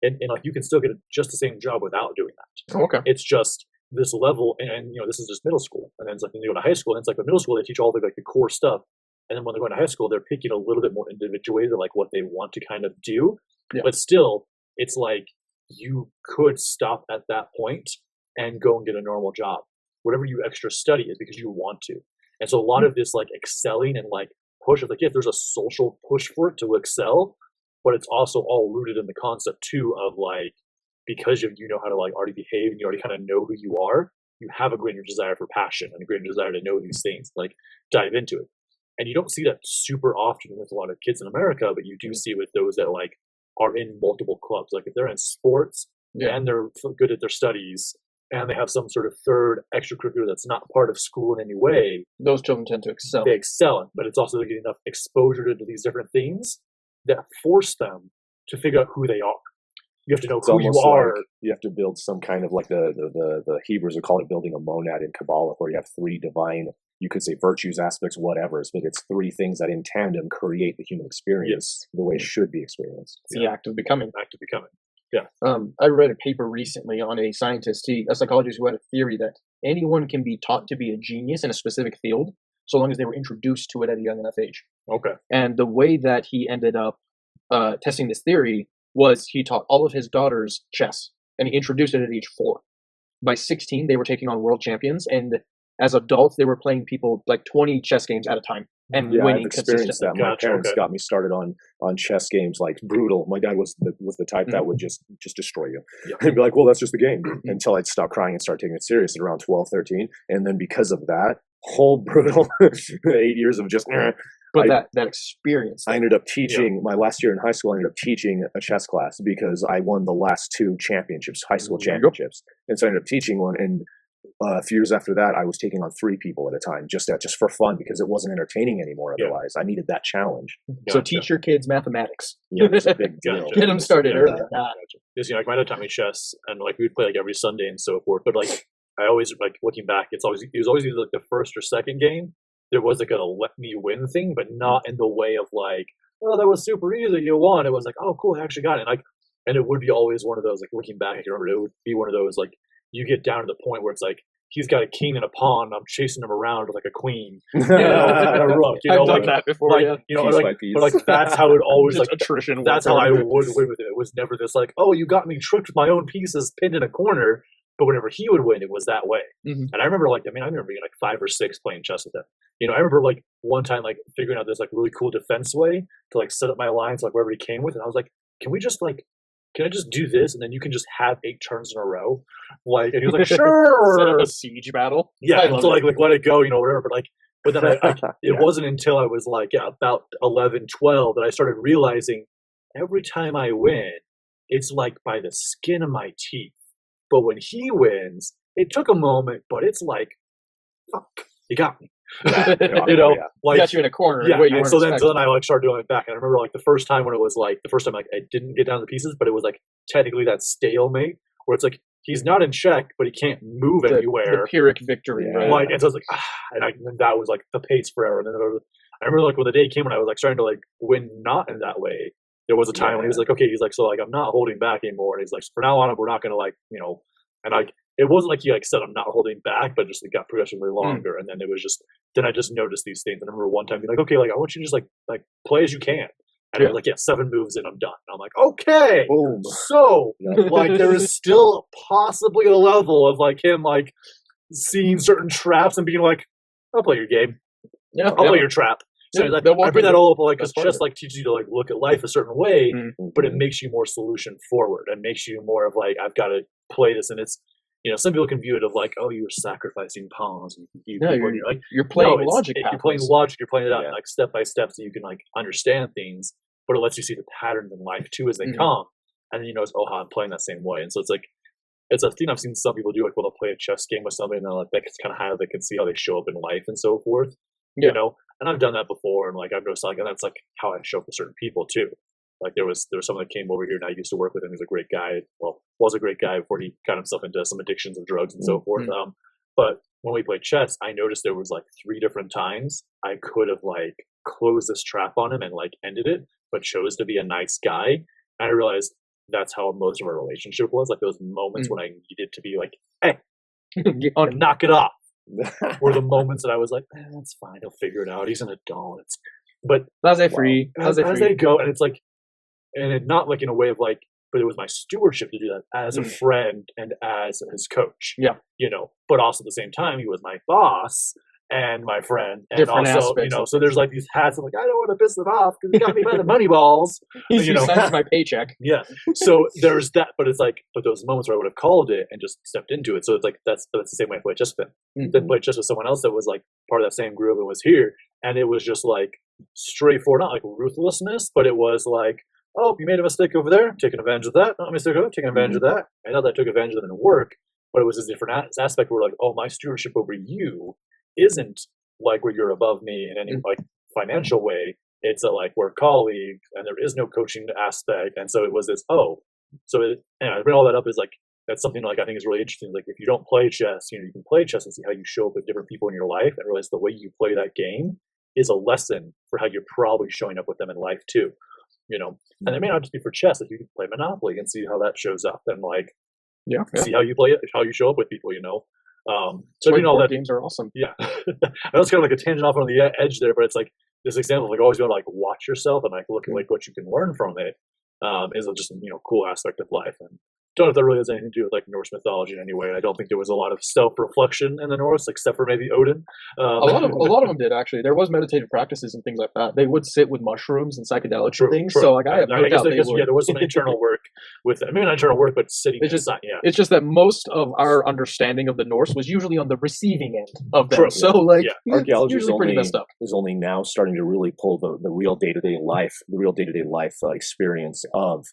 and you can still get just the same job without doing that. Okay. It's just this level, and this is just middle school, and then it's like when you go to high school, and it's like in middle school they teach all the core stuff, and then when they're going to high school they're picking a little bit more individuated, like what they want to kind of do, but still it's like you could stop at that point and go and get a normal job. Whatever you extra study is because you want to. And so a lot of this excelling and push of there's a social push for it to excel, but it's also all rooted in the concept too of because you know how to already behave and you already kind of know who you are, you have a greater desire for passion and a greater desire to know these things, dive into it. And you don't see that super often with a lot of kids in America, but you do see with those that are in multiple clubs. Like if they're in sports and they're good at their studies and they have some sort of third extracurricular that's not part of school in any way, those children tend to excel. They excel, but it's also getting enough exposure to these different things that force them to figure out who they are. You have to know who you are. You have to build some kind of the Hebrews would call it building a monad in Kabbalah, where you have 3 divine, you could say virtues, aspects, whatever, but it's 3 things that in tandem create the human experience the way it should be experienced. It's the act of becoming. Yeah. I read a paper recently on a scientist, a psychologist who had a theory that anyone can be taught to be a genius in a specific field so long as they were introduced to it at a young enough age. Okay. And the way that he ended up testing this theory was he taught all of his daughters chess, and he introduced it at age 4. By 16, they were taking on world champions, and as adults, they were playing people 20 chess games at a time and winning experienced that. My parents got me started on chess games, brutal. My dad was the type that would just destroy you. He'd be like, well, that's just the game, until I'd stop crying and start taking it serious at around 12, 13. And then because of that whole brutal 8 years of just... But that experience. I ended up teaching, my last year in high school, I ended up teaching a chess class because I won the last 2 championships, high school championships. And so I ended up teaching one. And a few years after that, I was taking on 3 people at a time, just for fun, because it wasn't entertaining anymore otherwise. I needed that challenge. So teach your kids mathematics. Yeah, it's a big deal. Get them started early. Just, my dad taught me chess, and we would play every Sunday and so forth. But I always looking back, it was always either the first or second game. There was a let me win thing, but not in the way of oh, that was super easy, you won. It was oh, cool, I actually got it. And it would be always one of those, looking back, I can remember, it would be one of those, you get down to the point where it's he's got a king and a pawn, and I'm chasing him around with a queen. And a rook. I've done that before. But that's how it always, attrition. That's how I would win with it. It was never this oh, you got me tricked with my own pieces pinned in a corner. But whenever he would win, it was that way. And I remember I remember being 5 or 6 playing chess with him. I remember like one time like figuring out this like really cool defense way to like set up my alliance like wherever he came with, and I was like, can I just do this and then you can just have 8 turns in a row? Like, and he was like, Set up sure. a siege battle. Yeah, I and love so it. like let it go, whatever. But then it Yeah. wasn't until I was like about 11, 12 that I started realizing every time I win, it's like by the skin of my teeth. But when he wins, it took a moment, but it's like, fuck, he got me. Yeah. Like Got you in a corner. yeah. Where you And weren't so then expecting. I like started doing it back. And I remember like the first time when it was like the first time like I didn't get down to pieces, but it was like technically that stalemate where it's like he's not in check, but he can't move anywhere. The Pyrrhic victory, Yeah. right? Like, and so I was like, and that was like the pace forever. And then I remember like when the day came when I was like starting to like win not in that way. There was a time when he was like, okay, he's like, so like I'm not holding back anymore, and he's like, for now on, we're not gonna like, and like it wasn't like he like said I'm not holding back, but just it got progressively longer, and then it was just then I just noticed these things. And I remember one time being like, okay, like I want you to just like play as you can, and it was like 7 moves and I'm done. And I'm like, okay, Boom. so Yeah. like there is still possibly a level of like him like seeing certain traps and being like, I'll play your game. Yeah, I'll play your trap. So Yeah, like, they'll walk I bring in that all up like that's because part of chess like teaches you to like look at life a certain way, but it Mhm. makes you more solution forward and makes you more of like I've got to play this, and it's some people can view it of like, oh, you were sacrificing pawns and No, you're like you're playing no, logic. you're playing logic, you're playing it out Yeah. like step by step so you can like understand things, but it lets you see the patterns in life too as they Mhm. come, and then you notice, oh, I'm playing that same way, and so it's like it's a thing I've seen some people do, like, well, they'll play a chess game with somebody, and they're like, that's kind of how they can see how they show up in life and so forth, Yeah. And I've done that before, and like I've noticed, like, and that's like how I show up with certain people too. Like there was someone that came over here, and I used to work with him. He's a great guy. Well, was a great guy before he got himself into some addictions of drugs and so forth. But when we played chess, I noticed there was like 3 different times I could have like closed this trap on him and like ended it, but chose to be a nice guy. And I realized that's how most of our relationship was. Like those moments when I needed to be like, hey, knock it off, were the moments that I was like, that's fine, he'll figure it out. He's an adult. But Laissez-free. as they go, and it's like, and it not like in a way of like, but it was my stewardship to do that as a friend and as his coach. Yeah. But also at the same time, he was my boss and my friend, and Different also, aspects of so there's like these hats. I'm like, I don't want to piss him off because he got me by the money balls. He's signs my paycheck. Yeah. So there's that, but it's like, but those moments where I would have called it and just stepped into it. So it's like that's the same way I played chess with him. Then played chess with someone else that was like part of that same group and was here, and it was just like straightforward, not like ruthlessness, but it was like, oh, you made a mistake over there, taking advantage of that. Not a mistake over there, taking advantage of that. I know that I took advantage of it in work, but it was this different aspect where like, oh, my stewardship over you isn't like where you're above me in any like financial way. It's that like we're colleagues and there is no coaching aspect. And so it was this, I bring all that up is like, that's something like I think is really interesting. Like if you don't play chess, you can play chess and see how you show up with different people in your life and realize the way you play that game is a lesson for how you're probably showing up with them in life too. And it may not just be for chess. Like you can play Monopoly and see how that shows up, and like see how you play it, how you show up with people. So all that games are awesome. Yeah, I know it's kind of like a tangent off on the edge there, but it's like this example of like always going to like watch yourself and like look at like what you can learn from it is just a cool aspect of life. And don't know if that really has anything to do with like Norse mythology in any way. I don't think there was a lot of self-reflection in the Norse, except for maybe Odin. A lot of them did actually. There was meditative practices and things like that. They would sit with mushrooms and psychedelic things. So like I have no doubt there was some internal work with that. Maybe not internal work, but sitting. It's just that most of our understanding of the Norse was usually on the receiving end of them. So like archaeology usually pretty messed up. is only now starting to really pull the real day-to-day life, experience of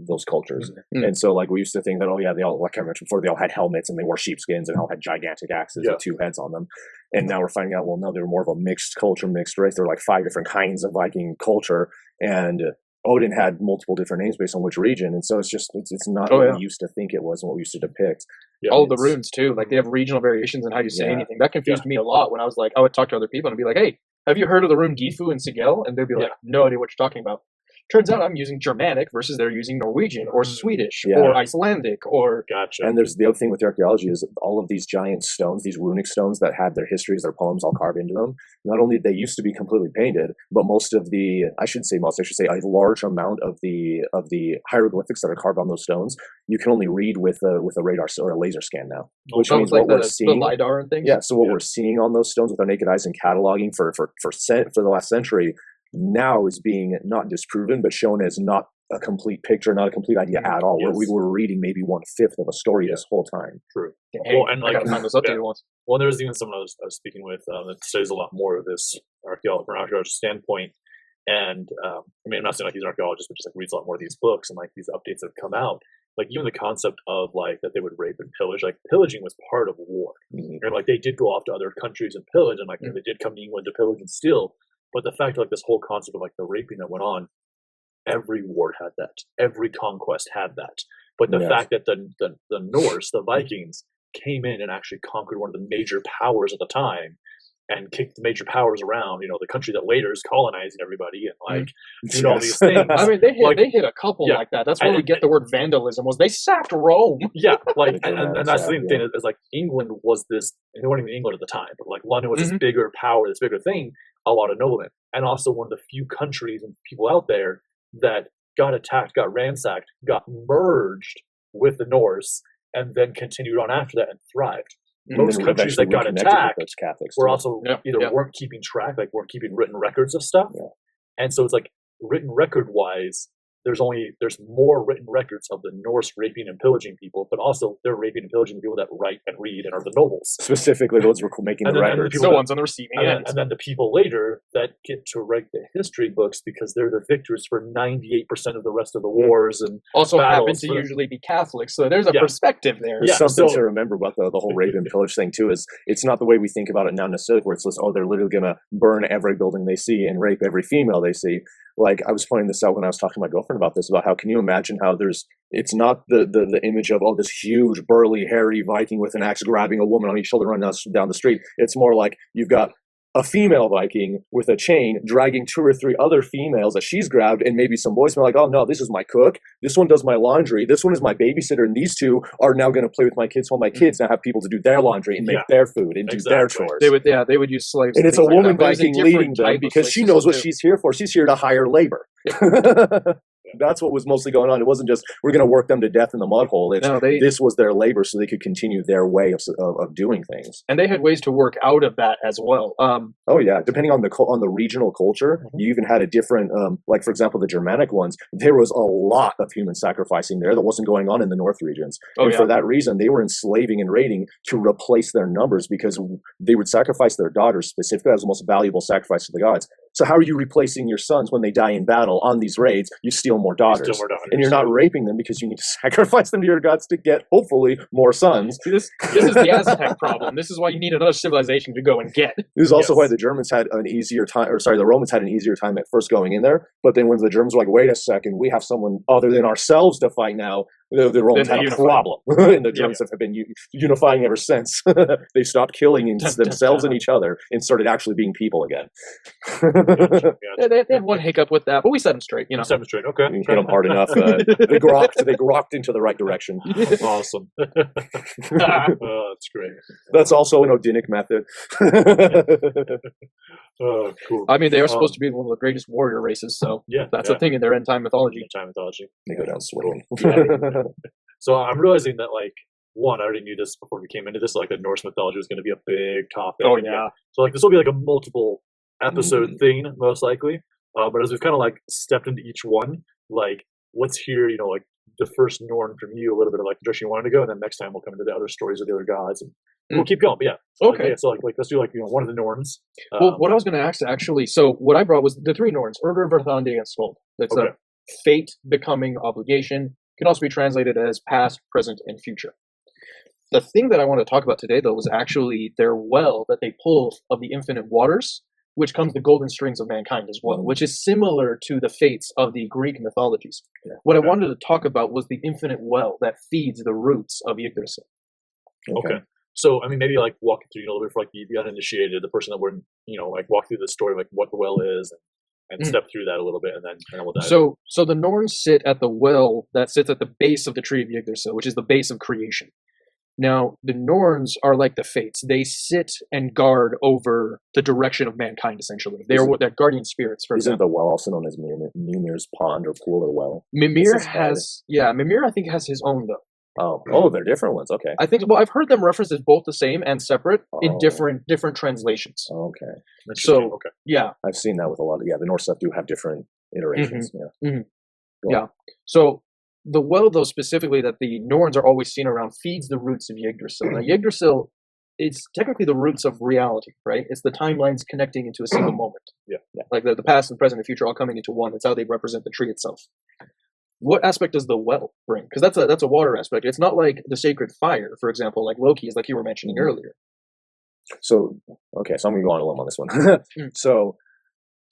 those cultures. And so like we used to think that, they all, like I mentioned before, they all had helmets and they wore sheepskins and all had gigantic axes with 2 heads on them. And now we're finding out, well, no, they were more of a mixed culture, mixed race. There were like 5 different kinds of Viking culture, and Odin had multiple different names based on which region. And so it's not what we used to think it was and what we used to depict. All the runes too, like they have regional variations in how you say anything. That confused me a lot when I was like, I would talk to other people and I'd be like, hey, have you heard of the rune Gifu and Sigel? And they'd be like, no idea what you're talking about. turns out I'm using Germanic versus they're using Norwegian or Swedish Yeah. or Icelandic or Gotcha. And there's the other thing with archaeology is all of these giant stones, these runic stones that had their histories, their poems all carved into them. Not only they used to be completely painted, but most of the I should say a large amount of the hieroglyphics that are carved on those stones, you can only read with a radar or a laser scan now, which means like what we're the seeing. LiDAR and things. Yeah, so what we're seeing on those stones with our naked eyes and cataloging for the last century now is being not disproven, but shown as not a complete picture, not a complete idea at all. Yes. We were reading maybe 1/5 of a story this whole time. True. Hey, Well, and I gotta find those up to you once. Well, there's even someone I was speaking with that studies a lot more of this from an archaeologist standpoint. And I mean, I'm not saying like he's an archaeologist, but just like reads a lot more of these books and like these updates that have come out. Like even the concept of like that they would rape and pillage, like pillaging was part of war. Mhm. And like they did go off to other countries and pillage, and like they did come to England to pillage and steal. But the fact like this whole concept of like the raping that went on, every war had that. Every conquest had that. But the Yes. fact that the Norse, the Vikings, came in and actually conquered one of the major powers at the time and kicked the major powers around, you know, the country that later is colonizing everybody and like doing all these things. I mean, they hit a couple Yeah. like that. That's where we get the word vandalism. Was they sacked Rome? Yeah, like Yeah, and that's the yeah. thing is like England was this, and it wasn't even England at the time, but like London was Mhm. this bigger power, this bigger thing, a lot of noblemen, and also one of the few countries and people out there that got attacked, got ransacked, got merged with the Norse, and then continued on after that and thrived. And Most then countries eventually that got reconnected with attacked those Catholics were too. also Yeah, either yeah. weren't keeping track, like weren't keeping written records of stuff, Yeah. and so it's like written record wise. There's more written records of the Norse raping and pillaging people, but also they're raping and pillaging the people that write and read and are the nobles. Specifically, those were making And the then- and the records. people The that- ones on the receiving And then, end. and then the people later that get to write the history books because they're the victors for 98% of the rest of the wars. And Also happen battles to for- usually be Catholics, so there's a Yeah. perspective there. There's Yeah, something so- to remember about the whole rape and pillage thing too. Is it's not the way we think about it now necessarily, where it's just, oh, they're literally gonna burn every building they see and rape every female they see. Like I was pointing this out when I was talking to my girlfriend about this, about how can you imagine how it's not the image of, oh, this huge burly hairy Viking with an axe grabbing a woman on each shoulder running down the street. It's more like you've got a female Viking with a chain dragging 2 or 3 other females that she's grabbed, and maybe some boys are like, oh no, this is my cook, this one does my laundry, this one is my babysitter, and these 2 are now going to play with my kids while my kids now have people to do their laundry and make Yeah. their food and do their Exactly. chores. They would use slaves. And it's a things like woman that. But it's a Viking different leading them type of because slave she knows what system, too. she's here for. She's here to hire labor. That's what was mostly going on. It wasn't just we're going to work them to death in the mud hole. It's, No, they this was their labor, so they could continue their way of doing things. and they had ways to work out of that as well. Oh yeah, depending on the regional culture, you even had a different. Like for example, the Germanic ones, there was a lot of human sacrificing there that wasn't going on in the North regions, and for that reason, they were enslaving and raiding to replace their numbers because they would sacrifice their daughters specifically as the most valuable sacrifice to the gods. So how are you replacing your sons when they die in battle on these raids? You steal more daughters. And you're not raping them because you need to sacrifice them to your gods to get, hopefully, more sons. See, this is the Aztec problem. This is why you need another civilization to go and get. This is also Yes. why the Germans had an easier time, or sorry, the Romans had an easier time at first going in there. But then when the Germans were like, wait a second, we have someone other than ourselves to fight now, the Romans Then had they a unified. problem. And the Germans have been unifying ever since. They stopped killing themselves and each other and started actually being people again. Gotcha. They had one hiccup with that, but we set them straight. You know, Demonstrate. Okay. You hit them hard enough. They grokked into the right direction. Awesome. Oh, that's great. That's also an Odinic method. Oh, cool. I mean, they are supposed to be one of the greatest warrior races, so Yeah, that's a thing in their end time mythology. Time mythology. They go down swimming. So I'm realizing that, like, one, I already knew this before we came into this, like, the Norse mythology was going to be a big topic. Oh yeah, So, like, this will be like a multiple episode thing, most likely. But as we've kind of, like, stepped into each one, like, let's hear, you know, like, the first Norn from you, a little bit of, like, the direction you wanted to go, and then next time we'll come into the other stories of the other gods, and we'll keep going. But yeah. So, Okay. So, like, let's do, like, you know, one of the Norns. Well, what I was going to ask actually, so what I brought was the 3 Norns: Urdur, Verthandi, and Skuld. That's Okay. a fate, becoming, obligation. Can also be translated as past, present, and future. The thing that I want to talk about today, though, was actually their well that they pull of the infinite waters, which comes the golden strings of mankind as well, which is similar to the fates of the Greek mythologies. What I wanted to talk about was the infinite well that feeds the roots of Yggdrasil. Okay. So, I mean, maybe, like, walk through, you know, a little bit for, like, the uninitiated, the person that we're, you know, like, walk through the story, like, what the well is, and and step through that a little bit, and then we'll dive. So the Norns sit at the well that sits at the base of the tree of Yggdrasil, which is the base of creation. Now, the Norns are like the Fates. They sit and guard over the direction of mankind, essentially. They're guardian spirits, for Isn't example. the well also known as Mimir's pond or pool or well? Mimir has, Mimir I think has his own, though. Oh, they're different ones. Okay. I think, well, I've heard them referenced as both the same and separate in different translations. Okay. So, okay. Yeah. I've seen that with a lot of, the Norse stuff do have different iterations. Yeah. So, the well, though, specifically that the Norns are always seen around feeds the roots of Yggdrasil. Now, Yggdrasil is technically the roots of reality, right? It's the timelines connecting into a single moment. Yeah. Like the past and present and future all coming into one. That's how they represent the tree itself. What aspect does the well bring? Because that's a water aspect. It's not like the sacred fire, for example, like Loki is, like you were mentioning earlier. So, okay, so I'm going to go on a limb on this one. So,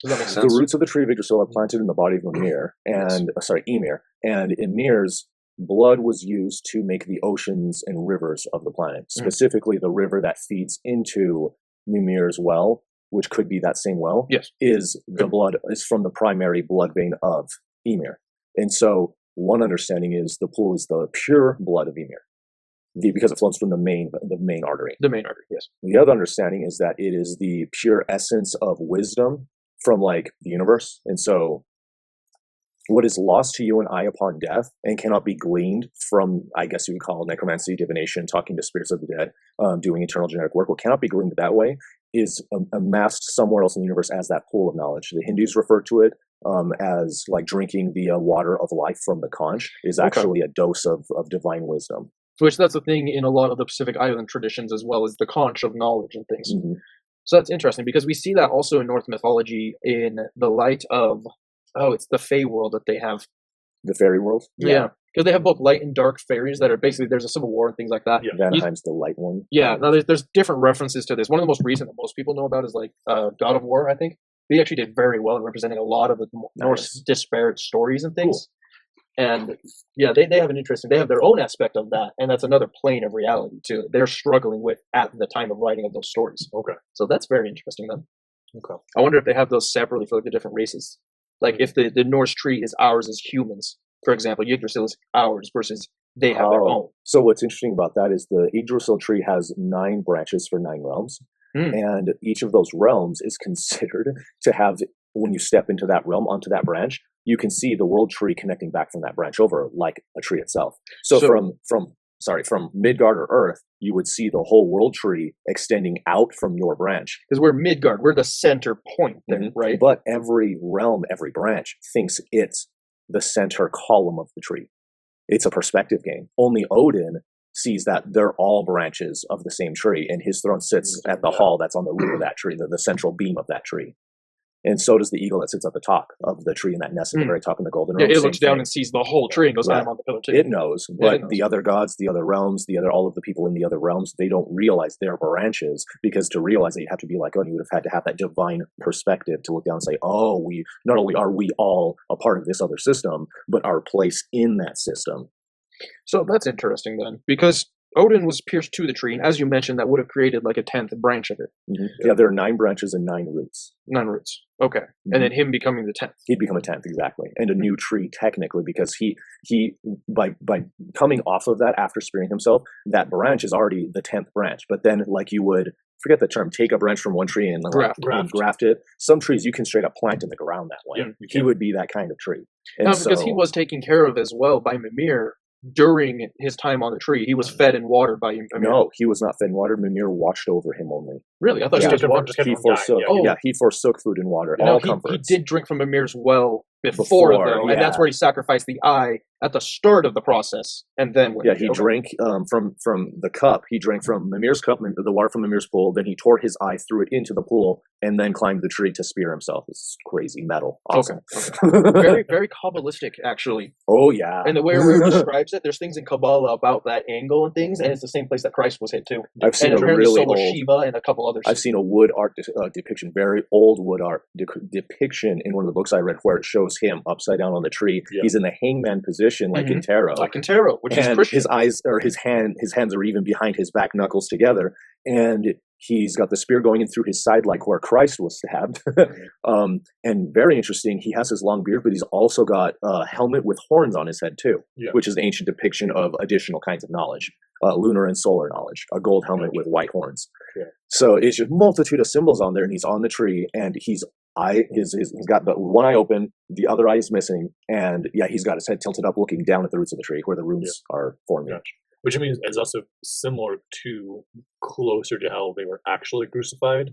does that make sense? The roots of the tree of Yggdrasil are planted in the body of Ymir, and Ymir's blood was used to make the oceans and rivers of the planet. Specifically, the river that feeds into Mimir's well, which could be that same well, is from the primary blood vein of Ymir. And so, one understanding is the pool is the pure blood of Ymir, because it flows from the main artery. The main artery, yes. The other understanding is that it is the pure essence of wisdom from like the universe. And so what is lost to you and I upon death and cannot be gleaned from, I guess you would call it necromancy, divination, talking to spirits of the dead, doing eternal genetic work, what cannot be gleaned that way is amassed somewhere else in the universe as that pool of knowledge. The Hindus refer to it as like drinking the water of life from the conch is actually a dose of divine wisdom. Which that's the thing in a lot of the Pacific Island traditions as well, as the conch of knowledge and things. So that's interesting because we see that also in Norse mythology in the light of, it's the Fey world that they have. The fairy world? Yeah. Because they have both light and dark fairies that are basically, there's a civil war and things like that. Yeah. Vanaheim's the light one. Yeah, now there's different references to this. One of the most recent that most people know about is like God of War, I think. They actually did very well in representing a lot of the Norse disparate stories and things. And yeah, they have they have their own aspect of that, and that's another plane of reality too. They're struggling with at the time of writing of those stories. Okay. So that's very interesting then. Okay. I wonder if they have those separately for like the different races. Like if the Norse tree is ours as humans, for example, Yggdrasil is ours versus they have their own. So what's interesting about that is the Yggdrasil tree has 9 branches for 9 realms. And each of those realms is considered to have, when you step into that realm, onto that branch, you can see the world tree connecting back from that branch over like a tree itself. So from Midgard or Earth, you would see the whole world tree extending out from your branch. Because we're Midgard, we're the center point there, right? But every realm, every branch thinks it's the center column of the tree. It's a perspective game. Only Odin sees that they're all branches of the same tree, and his throne sits at the hall that's on the root of that tree, the central beam of that tree. And so does the eagle that sits at the top of the tree in that nest at the very top in the golden realm. It looks down and sees the whole tree and goes, I'm on the pillar too. It knows, but the other gods, the other realms, all of the people in the other realms, they don't realize they're branches, because to realize it, you have to be like, you would have had to have that divine perspective to look down and say, we not only are we all a part of this other system, but our place in that system. So that's interesting then, because Odin was pierced to the tree, and as you mentioned, that would have created like a 10th branch of it. Yeah, there are 9 branches and 9 roots. 9 roots. Okay. And then him becoming the 10th. He'd become a 10th, exactly. And a new tree, technically, because he by coming off of that after spearing himself, that branch is already the 10th branch. But then, like you would, forget the term, take a branch from one tree and graft it. Some trees you can straight up plant in the ground that way. Yeah, he would be that kind of tree. And because he was taken care of as well by Mimir. During his time on the tree, he was fed and watered by Mimir. No, he was not fed and watered. Mimir watched over him only. Really? I thought he forsook. He forsook food and water. He did drink from Mimir's well before though, and that's where he sacrificed the eye at the start of the process, and then he drank from the cup. He drank from Mimir's cup, the water from Mimir's pool. Then he tore his eye, threw it into the pool, and then climbed the tree to spear himself. It's crazy metal. Awesome. Okay. Very, very Kabbalistic, actually. Oh yeah. And the way it describes it, there's things in Kabbalah about that angle and things, and it's the same place that Christ was hit too. I've seen a really old Shiva and a couple others. I've seen a wood art depiction, very old wood art depiction in one of the books I read, where it shows him upside down on the tree. Yeah. He's in the hangman position, like in tarot. Like in tarot, which is Christian. His eyes or his hands are even behind his back knuckles together. And He's got the spear going in through his side, like where Christ was stabbed. And very interesting, he has his long beard, but he's also got a helmet with horns on his head too, which is an ancient depiction of additional kinds of knowledge, lunar and solar knowledge. A gold helmet with white horns. So it's just multitude of symbols on there, and he's on the tree, and he's got the one eye open, the other eye is missing, and he's got his head tilted up, looking down at the roots of the tree where the runes are forming. Which means is also similar to closer to how they were actually crucified.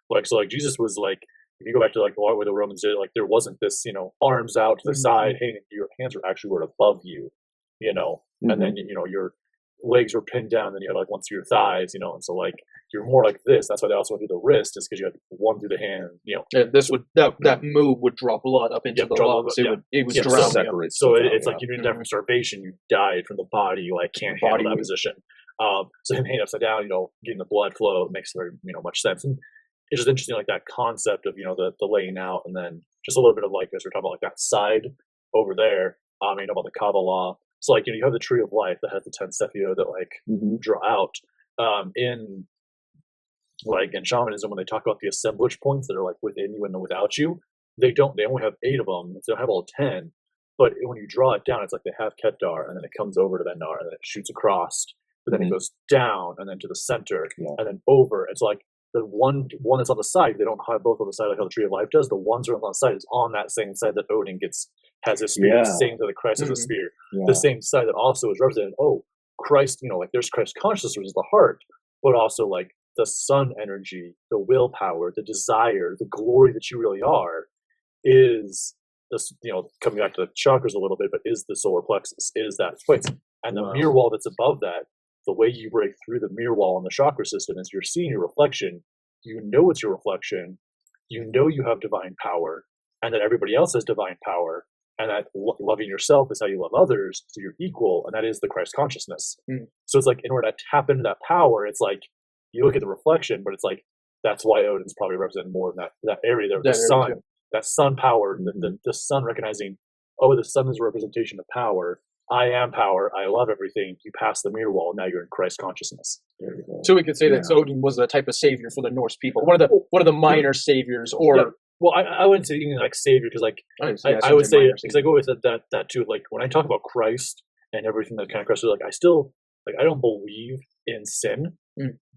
Like, so like Jesus was like, if you go back to like where the Romans did it, like there wasn't this, arms out to the side, hey, your hands were actually above you, and then, your legs were pinned down, and then you had like one through your thighs, and so like you're more like this. That's why they also went through the wrist, is because you had one through the hand, that move would draw blood up into the lungs. It would drown. So it's like you didn't die from starvation, you died from the body, you like can't handle that position. So him hanging upside down, getting the blood flow makes very much sense. And it's just interesting, like that concept of the laying out, and then just a little bit of like, as we're talking about, like that side over there, about the Kabbalah. So like you have the tree of life that has the 10 sephirot that like draw out. In shamanism, when they talk about the assemblage points that are like within you and without you, they only have 8 of them. They don't have all 10. But when you draw it down, it's like they have Ketar, and then it comes over to Vendar, and then it shoots across, but then it goes down, and then to the center, and then over. It's like the one that's on the side, they don't have both on the side like how the Tree of Life does. The ones that are on the side is on that same side that Odin has his spear, the same that Christ has a spear. The same side that also is represented, Christ, like there's Christ consciousness, which is the heart, but also like the sun energy, the willpower, the desire, the glory that you really are is this, coming back to the chakras a little bit, but is the solar plexus, is that place. And the mirror wall that's above that, the way you break through the mirror wall in the chakra system is you're seeing your reflection, it's your reflection, you have divine power, and that everybody else has divine power, and that loving yourself is how you love others, so you're equal, and that is the Christ consciousness. So it's like, in order to tap into that power, it's like, you look at the reflection, but it's like, that's why Odin's probably represented more in that area there, the sun, that sun power, the sun recognizing, the sun is a representation of power, I am power, I love everything, you pass the mirror wall, now you're in Christ consciousness. So we could say that Odin was a type of savior for the Norse people, one of the minor saviors, or... Well, I wouldn't say even like savior, because like I would say, because I go with that too. Like when I talk about Christ and everything that kind of Christ, like I still I don't believe in sin,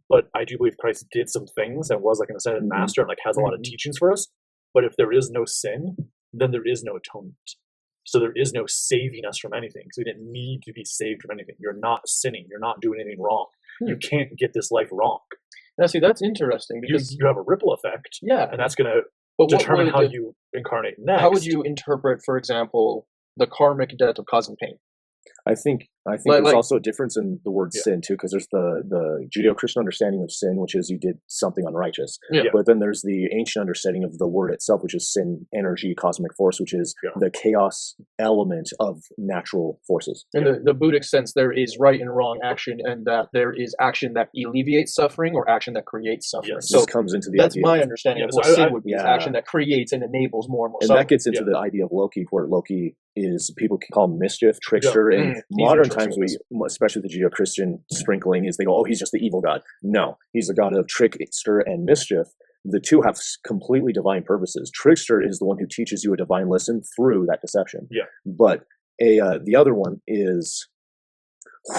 but I do believe Christ did some things and was like an ascended master and like has a lot of teachings for us. But if there is no sin, then there is no atonement. So there is no saving us from anything. So we didn't need to be saved from anything. You're not sinning. You're not doing anything wrong. You can't get this life wrong. Now, see, that's interesting because you have a ripple effect. And that's going to determine how you incarnate next. How would you interpret, for example, the karmic debt of causing pain? I think there's also a difference in the word sin too, because there's the Judeo-Christian understanding of sin, which is you did something unrighteous. But then there's the ancient understanding of the word itself, which is sin, energy, cosmic force, which is the chaos element of natural forces. In the Buddhic sense, there is right and wrong action, and that there is action that alleviates suffering or action that creates suffering. So this comes into the that's idea my understanding of what sin would be: is action that creates and enables more and more suffering. And that gets into the idea of Loki, where Loki is, people can call him mischief, trickster, and modern times especially the Judeo-Christian sprinkling, is they go, he's just the evil god. No, he's the god of trickster and mischief. The two have completely divine purposes. Trickster is the one who teaches you a divine lesson through that deception. But the other one is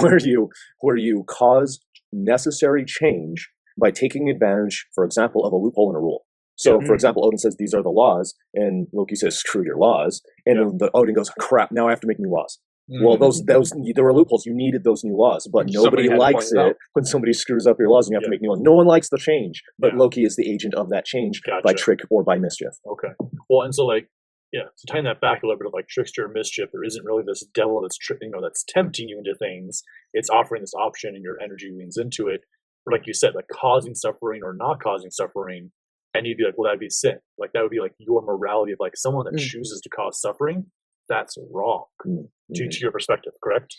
where you cause necessary change by taking advantage, for example, of a loophole in a rule. So, for example, Odin says, these are the laws, and Loki says, screw your laws. And then Odin goes, crap, now I have to make new laws. Well, those there were loopholes. You needed those new laws, but nobody likes it when somebody screws up your laws and you have to make new ones. No one likes the change, but Loki is the agent of that change by trick or by mischief. Okay. Well, and so so tying that back a little bit of like trickster or mischief, there isn't really this devil that's that's tempting you into things. It's offering this option, and your energy leans into it. Or like you said, like causing suffering or not causing suffering. And you'd be like, well, that'd be sin. Like that would be like your morality of like someone that chooses to cause suffering. That's wrong to your perspective, correct?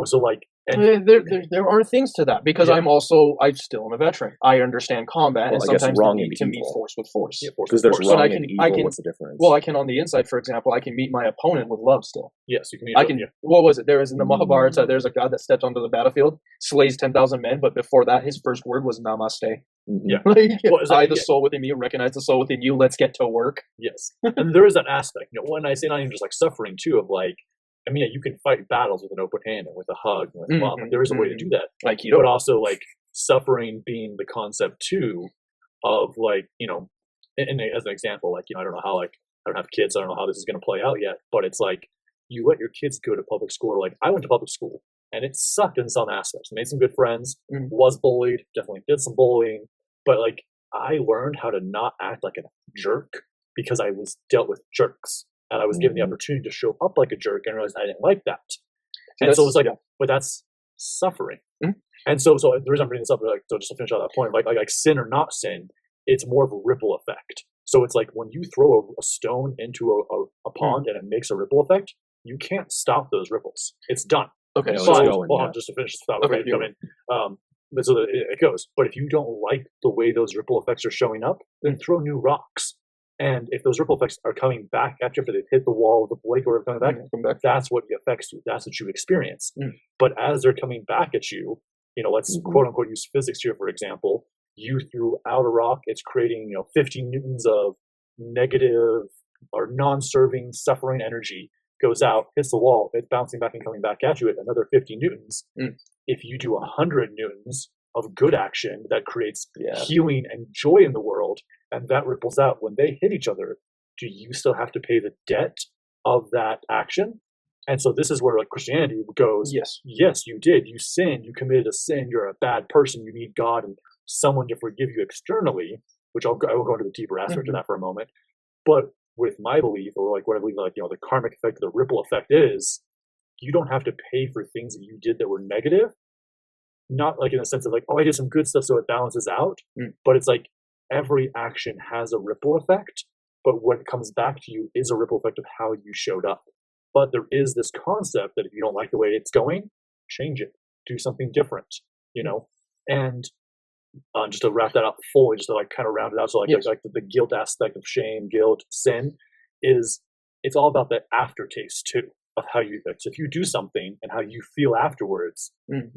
So like, There are things to that because Yeah. I'm still am a veteran. I understand combat, and Well, I guess sometimes wrong you and need to meet evil. force with force. Yeah, force Because with there's force. But wrong and evil. What's the difference? Well, I can on the inside, for example, I can meet my opponent with love still. Yes, you can. I can. What was it? There was in the Mahabharata. There's a god that steps onto the battlefield, slays 10,000 men, but before that, his first word was Namaste. Yeah. Like, Well, is that- I, the soul within you, recognize the soul within you. Let's get to work. Yes, and there is that aspect. When I say not even just like suffering too, of like, I mean, yeah, you can fight battles with an open hand and with a hug and with love. Mhm, There is a way to do that, Like but also like suffering being the concept too of like and as an example, like I don't know how I don't have kids, I don't know how this is going to play out yet, but it's like you let your kids go to public school. Like I went to public school and it sucked in some aspects. Made some good friends, was bullied, definitely did some bullying, but like I learned how to not act like a jerk because I was dealt with jerks. And I was given the opportunity to show up like a jerk and realized I didn't like that. And so it's like, but that's suffering. And so the reason I'm bringing this up, like, so just to finish out that point, like sin or not sin, it's more of a ripple effect. So it's like when you throw a stone into a pond and it makes a ripple effect, you can't stop those ripples. It's done. Okay, No, so it's going, hold yeah. on, just to finish this thought, okay, come in. But so that it goes. But if you don't like the way those ripple effects are showing up, then throw new rocks. And if those ripple effects are coming back at you after they've hit the wall of the lake or coming back, that's what affects you. That's what you experience. But as they're coming back at you, let's quote unquote use physics here, for example. You threw out a rock, it's creating 50 newtons of negative or non-serving suffering energy, goes out, hits the wall, it's bouncing back and coming back at you at another 50 newtons. If you do 100 newtons of good action that creates healing and joy in the world, and that ripples out when they hit each other, do you still have to pay the debt of that action? And so this is where like Christianity goes, yes, you did. You sinned. You committed a sin. You're a bad person. You need God and someone to forgive you externally, which I will go into the deeper aspect of that for a moment. But with my belief, or like what I believe, like, the karmic effect, the ripple effect is, you don't have to pay for things that you did that were negative. Not like in the sense of like, oh, I did some good stuff, so it balances out. But it's like every action has a ripple effect. But what comes back to you is a ripple effect of how you showed up. But there is this concept that if you don't like the way it's going, change it, do something different, And just to wrap that up fully, just to like kind of round it out, so like the guilt aspect of shame, guilt, sin it's all about the aftertaste too of how you. So if you do something and how you feel afterwards,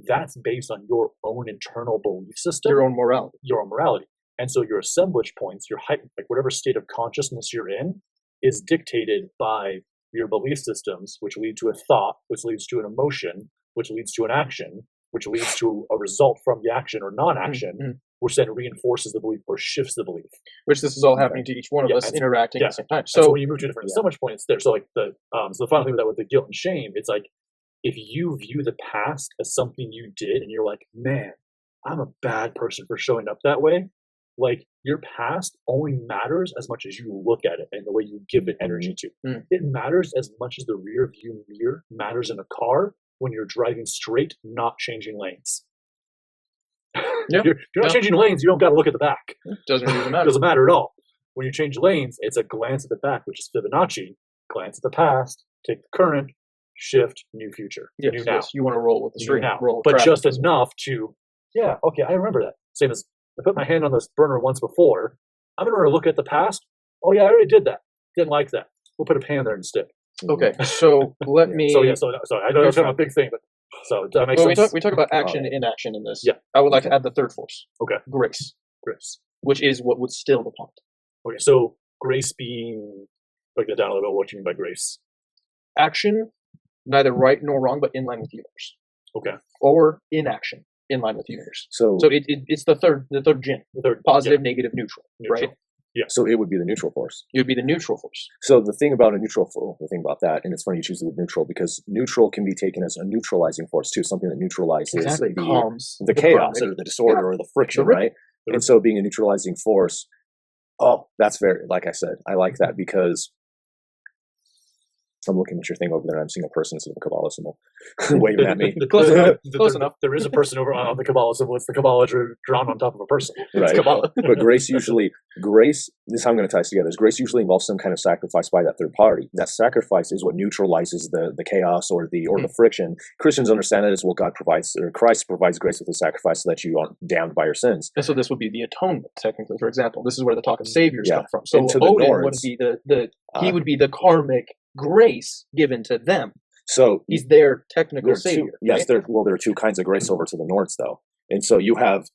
that's based on your own internal belief system, your own morality. And so your assemblage points, your height, like whatever state of consciousness you're in, is dictated by your belief systems, which lead to a thought, which leads to an emotion, which leads to an action, which leads to a result from the action or non-action, which then reinforces the belief or shifts the belief. Which this is all happening to each one of us interacting at the same time. So when you move to different assemblage points there, so like the final thing with that, with the guilt and shame, it's like if you view the past as something you did and you're like, man, I'm a bad person for showing up that way, like your past only matters as much as you look at it and the way you give it energy to. It matters as much as the rear view mirror matters in a car when you're driving straight, not changing lanes. If you're not changing lanes, you don't got to look at the back. Doesn't really matter. Doesn't matter at all. When you change lanes, it's a glance at the back, which is Fibonacci. Glance at the past, take the current, shift, new future. New now. You want to roll with the stream now. Roll but just enough to, okay, I remember that. Same as I put my hand on this burner once before. I'm going to look at the past. Oh, yeah, I already did that. Didn't like that. We'll put a pan there instead. Okay, so let me... So I know you're talking about a big thing, but so that makes sense. We talk about action and inaction in this. Yeah. I would like to add the third force. Okay. Grace. Which is what would still the pond. Okay, so grace being... Break that down a little bit. What do you mean by grace? Action, neither right nor wrong, but in line with the universe. Okay. Or inaction, in line with the universe. So it's the third jin. The third positive, negative, neutral, right? Yeah. So it would be the neutral force. It would be the neutral force. So the thing about a neutral force, the thing about that, and it's funny you choose the word neutral because neutral can be taken as a neutralizing force too, something that neutralizes the chaos or the disorder or the friction, right? And so being a neutralizing force, that's very, like I said, I like that because I'm looking at your thing over there. I'm seeing a person instead of a Kabbalah symbol waving at me. Close enough. Close enough. There is a person over on the Kabbalah symbol. It's the Kabbalah drawn on top of a person. Right. It's Kabbalah. But grace, this is how I'm going to tie this together, is grace usually involves some kind of sacrifice by that third party. That sacrifice is what neutralizes the chaos or the friction. Christians understand that as what God provides, or Christ provides grace with the sacrifice so that you aren't damned by your sins. And so this would be the atonement, technically, for example. This is where the talk of saviors come from. So Odin would be he would be the karmic grace given to them. So he's their technical savior. Yes, there are two kinds of grace over to the Nords, though. And so you have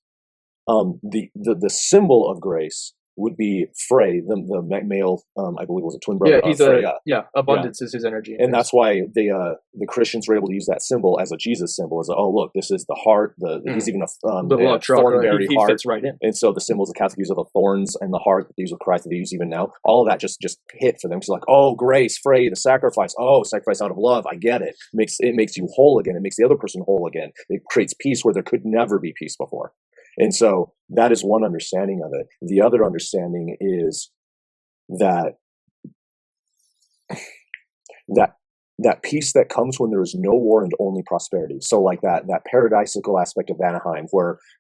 the symbol of grace would be Frey, the male, I believe was a twin brother. Yeah, he's Freya. Abundance is his energy. And that's why the Christians were able to use that symbol as a Jesus symbol. As look, this is the heart. He's even a thornberry heart. Fits right in. And so the symbols the Catholic use of the thorns and the heart that they use with Christ that they use even now, all of that just hit for them. It's like, oh, grace, Frey, the sacrifice. Oh, sacrifice out of love. I get it. It makes you whole again. It makes the other person whole again. It creates peace where there could never be peace before. And so that is one understanding of it. The other understanding is that peace that comes when there is no war and only prosperity. So like that paradisical aspect of Anaheim,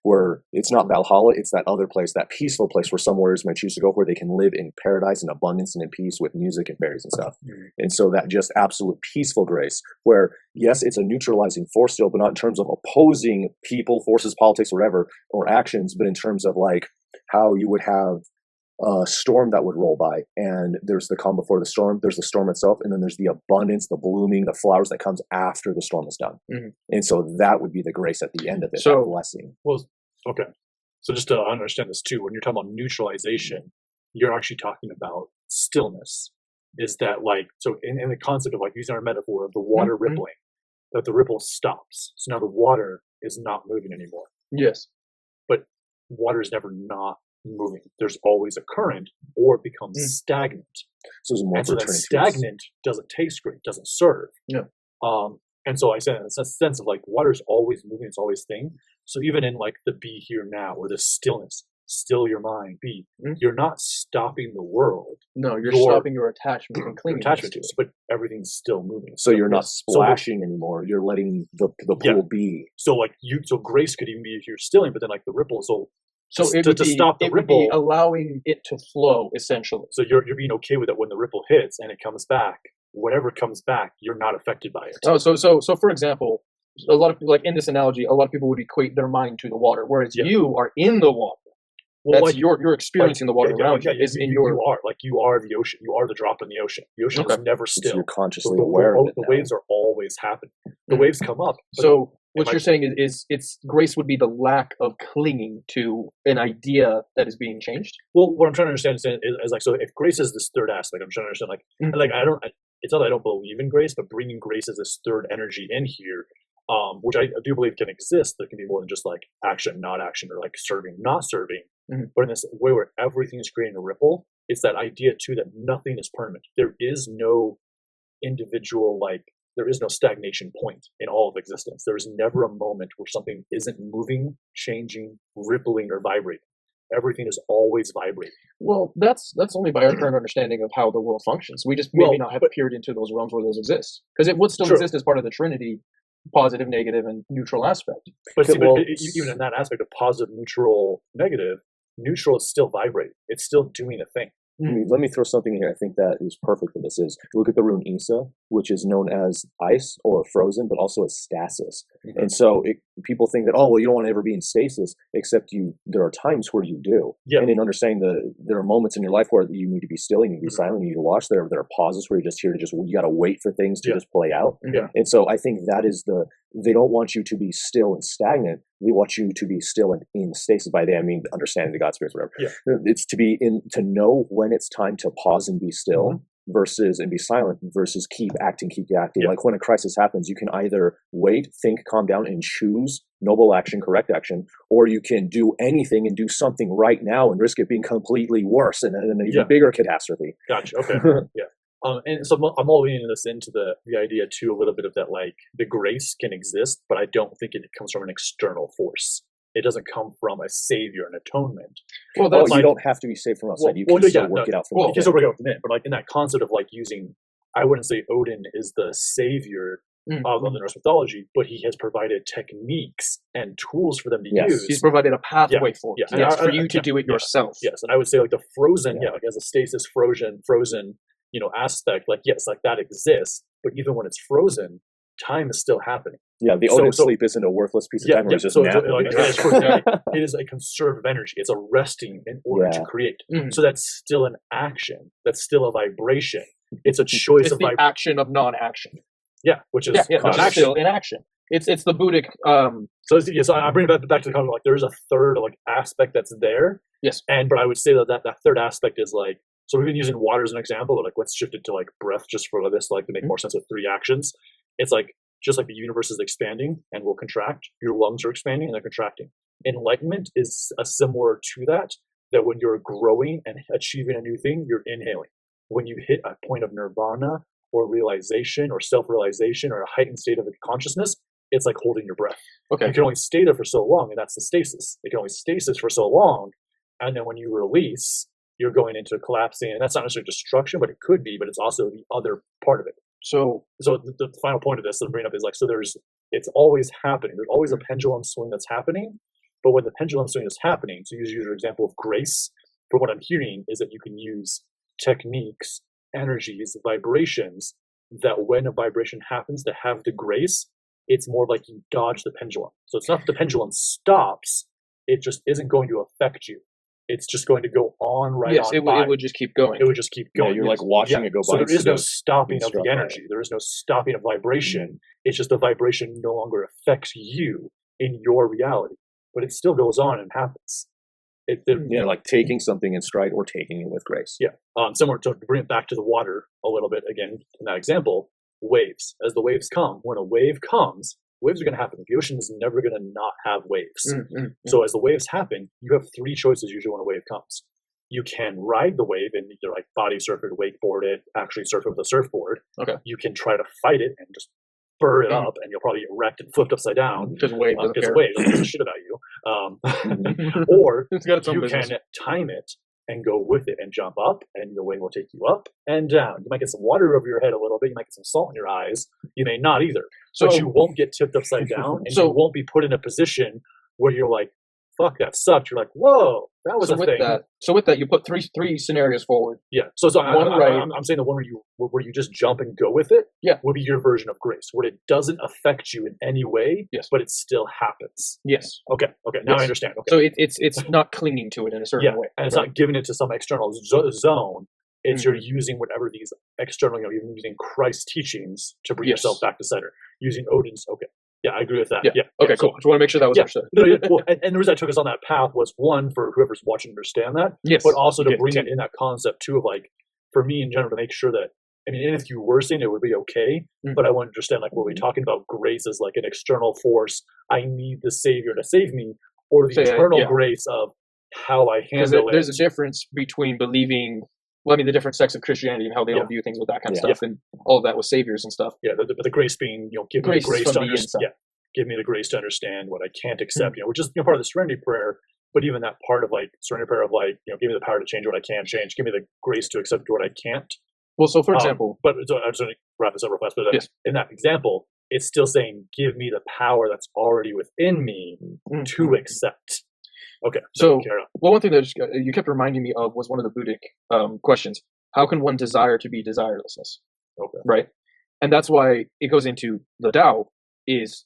where it's not Valhalla, it's that other place, that peaceful place where some warriors might choose to go, where they can live in paradise and abundance and in peace with music and fairies and stuff. And so that just absolute peaceful grace, where yes, it's a neutralizing force still, but not in terms of opposing people, forces, politics, whatever, or actions, but in terms of like how you would have a storm that would roll by, and there's the calm before the storm, there's the storm itself, and then there's the abundance, the blooming, the flowers that comes after the storm is done. And so that would be the grace at the end of it, that blessing. Well, okay. So just to understand this too, when you're talking about neutralization, you're actually talking about stillness. Is that like, so in the concept of like using our metaphor of the water rippling, that the ripple stops. So now the water is not moving anymore. Yes. But water is never not moving. There's always a current, or it becomes stagnant. So that stagnant doesn't taste great, doesn't serve. Yeah. And so I said, it's a sense of like water's always moving, it's always thing. So even in like the be here now, or the stillness, still your mind, be, you're not stopping the world. No, you're stopping your attachment and clinging to it. But everything's still moving. So you're not splashing anymore. You're letting the pool be. So like so grace could even be if you're stilling, but then like the ripple. So it would be allowing it to flow, essentially. So you're being okay with it when the ripple hits and it comes back. Whatever comes back, you're not affected by it. Oh, so for example, a lot of people, like in this analogy, a lot of people would equate their mind to the water, whereas you are in the water. Well, that's you're experiencing the water around you. You are the ocean. You are the drop in the ocean. The ocean is never still. So you're consciously aware of it. The waves are always happening. The waves come up. So what you're saying is it's grace would be the lack of clinging to an idea that is being changed. Well, what I'm trying to understand is like, so if grace is this third aspect, I'm trying to understand it's not that I don't believe in grace, but bringing grace as this third energy in here, which I do believe can exist. There can be more than just like action, not action, or like serving, not serving. But in this way where everything is creating a ripple, it's that idea too that nothing is permanent. There is no individual, there is no stagnation point in all of existence. There is never a moment where something isn't moving, changing, rippling, or vibrating. Everything is always vibrating. Well, that's only by our current understanding of how the world functions. We just maybe not have peered into those realms where those exist. Because it would still exist as part of the Trinity, positive, negative, and neutral aspect. But even in that aspect of positive, neutral, negative, neutral is still vibrating. It's still doing a thing. Let me throw something in here. I think that is perfect for this. Look at the rune Isa, which is known as ice or frozen, but also as stasis. And so people think that, you don't want to ever be in stasis, except there are times where you do. And in understanding there are moments in your life where you need to be still, you need to be silent, you need to watch. There are pauses where you're just here to you got to wait for things to just play out. And so I think that is they don't want you to be still and stagnant. They want you to be still and in stasis. By that I mean understanding the God spirits, whatever. It's to know when it's time to pause and be still versus and be silent versus keep acting. Like when a crisis happens, you can either wait, think, calm down, and choose noble action, correct action, or you can do anything and do something right now and risk it being completely worse and an even bigger catastrophe. Gotcha. Okay. And so I'm all leaning this into the idea too, a little bit of that, like the grace can exist, but I don't think it comes from an external force. It doesn't come from a savior, an atonement. Well, you don't have to be saved from outside. You can still work it out from within. You can still work it out from within. But like in that concept of like using I wouldn't say Odin is the savior Mm. of the Norse mythology, but he has provided techniques and tools for them to Yes. use. He's provided a pathway for Yeah. it. Yes, And for you to do it yourself. Yes, and I would say like the frozen, Yeah. like as a stasis frozen, aspect, like yes, like that exists, but even when it's frozen, time is still happening. Yeah, the So- Odin so- sleep isn't a worthless piece of time where it's just so napping. like, it is a conservative energy. It's a resting in order to Yeah. create. Mhm. So that's still an action. That's still a vibration. It's a choice It's of the action of non-action. which is Which is non-action. still in action. It's the Buddhic. So I bring it back to the comment. Like there is a third like aspect that's there. Yes. But I would say that third aspect is like, so we've been using water as an example, but like let's shift it to like breath just for this, like to make more sense of 3 actions. It's like just like the universe is expanding and will contract, your lungs are expanding and they're contracting. Enlightenment is similar to that. That when you're growing and achieving a new thing, you're inhaling. When you hit a point of nirvana or realization or self-realization or a heightened state of consciousness, it's like holding your breath. Okay. You can only stay there for so long, and that's the stasis. It can only stasis for so long, and then when you release, you're going into collapsing, and that's not necessarily destruction, but it could be, but it's also the other part of it. So So the final point of this that I'm bringing up is like, so it's always happening. There's always a pendulum swing that's happening, but when the pendulum swing is happening, so use your example of grace, from what I'm hearing is that you can use techniques, energies, vibrations, that when a vibration happens to have the grace, it's more like you dodge the pendulum. So it's not that the pendulum stops, it just isn't going to affect you. It's just going to go on yes, on it by. would just keep going. It would just keep Yeah, going. you're like watching it go by. So there is no instead of stopping of struck the by it. energy. There is no stopping of vibration. It's just the vibration no longer affects you in your reality, but it still goes on and happens. Yeah, like taking something in stride or taking it with grace. Yeah. Similar to bring it back to the water a little bit again in that example, waves. As the waves come, when a wave comes, waves are going to happen. The ocean is never going to not have waves. So as the waves happen, you have 3 choices usually when a wave comes. You can ride the wave and either like body surf it, wakeboard it, actually surf it with a surfboard. Okay. You can try to fight it and just burr it up, and you'll probably get wrecked and flipped upside down. Because wave doesn't Because care. the wave doesn't give a shit about you. Or It's got its own you business. can time it and go with it and jump up, and the wave will take you up and down. You might get some water over your head a little bit. You might get some salt in your eyes. You may not either. So But you won't get tipped upside down, and So- you won't be put in a position where you're like, fuck, that sucked. You're like, whoa, that was a thing. So with that, you put three scenarios forward. Yeah. So One right. I'm saying the one where you just jump and go with it Yeah. would be your version of grace, where it doesn't affect you in any way, Yes. but it still happens. Yes. Okay. Now Yes. I understand. Okay. So it's not clinging to it in a certain way. And it's right? not giving it to some external zone. It's you're using whatever these external, you're using Christ's teachings to bring Yes. yourself back to center. Using Odin's. Okay. Yeah, I agree with that. Yeah. Yeah. Okay, So- cool. Just want to make sure that was Yeah. understood. No, well, and the reason I took us on that path was one, for whoever's watching to understand that, Yes. but also to Yeah, bring yeah. it in that concept too of like, for me in general, to make sure that, I mean, and if you were saying it would be okay, but I want to understand like, were we talking about grace as like an external force? I need the savior to save me, or the So, yeah, eternal yeah. grace of how I Because handle there's it. a difference between believing, well, I mean, the different sects of Christianity and how they all view things with that kind of Yeah. stuff, and all of that with saviors and stuff. Yeah, but the grace being, give me Grace the grace from to the understand. inside. Yeah, give me the grace to understand what I can't accept. Which is part of the serenity prayer. But even that part of like serenity prayer of like, give me the power to change what I can change. Give me the grace to accept what I can't. Well, so for example, But so I'm just going to wrap this up real fast. But Yes. in that example, it's still saying, give me the power that's already within me to accept. Okay, So- carry on. well, one thing that you kept reminding me of was one of the Buddhic questions. How can one desire to be desirelessness? Okay. Right? And that's why it goes into the Tao it's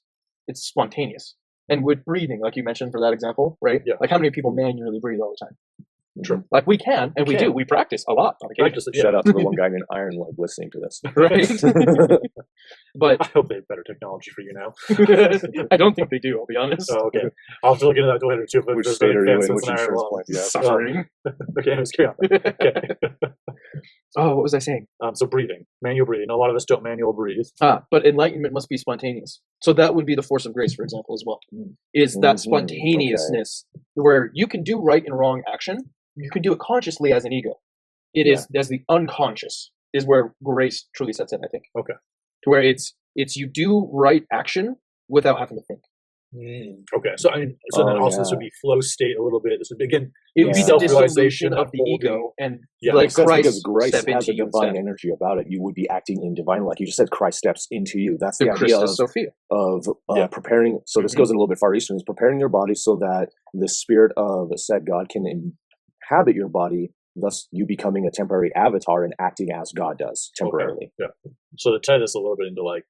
spontaneous. And with breathing, like you mentioned for that example, right? Yeah. Like how many people manually breathe all the time? True. Like we can, and we do. We practice a lot on occasion. Practice it, yeah. Shout out to the one guy in Iron Lung listening to this. Right? But I hope they have better technology for you now. I don't think they do, I'll be honest. Oh, okay. I'll have to look into that later too. But Which there's state are you in? advancements Which in Iron insurance Lung. plan do you have? Suffering. Okay, let's carry on. Okay. Oh, what was I saying? So breathing, manual breathing. A lot of us don't manual breathe. But enlightenment must be spontaneous. So that would be the force of grace, for example, as well. Is that spontaneousness where you can do right and wrong action. You can do it consciously as an ego. It is as the unconscious is where grace truly sets in, I think. Okay. To where it's you do right action without having to think. Okay, so I mean, so then Oh, also this yeah. would be flow state a little bit. This would be, again, It would be the self-realization dissolution of the holding- ego, and Yeah, like Makes sense because Christ Christ step has into a you divine instead. energy about it. You would be acting in divine, like you just said. Christ steps into you. That's The the idea Christus Sophia. of Yeah. preparing. So this Mhm. goes a little bit far eastern. Is preparing your body so that the spirit of said God can inhabit your body. Thus, you becoming a temporary avatar and acting as God does temporarily. Okay. Yeah. So to tie this a little bit into like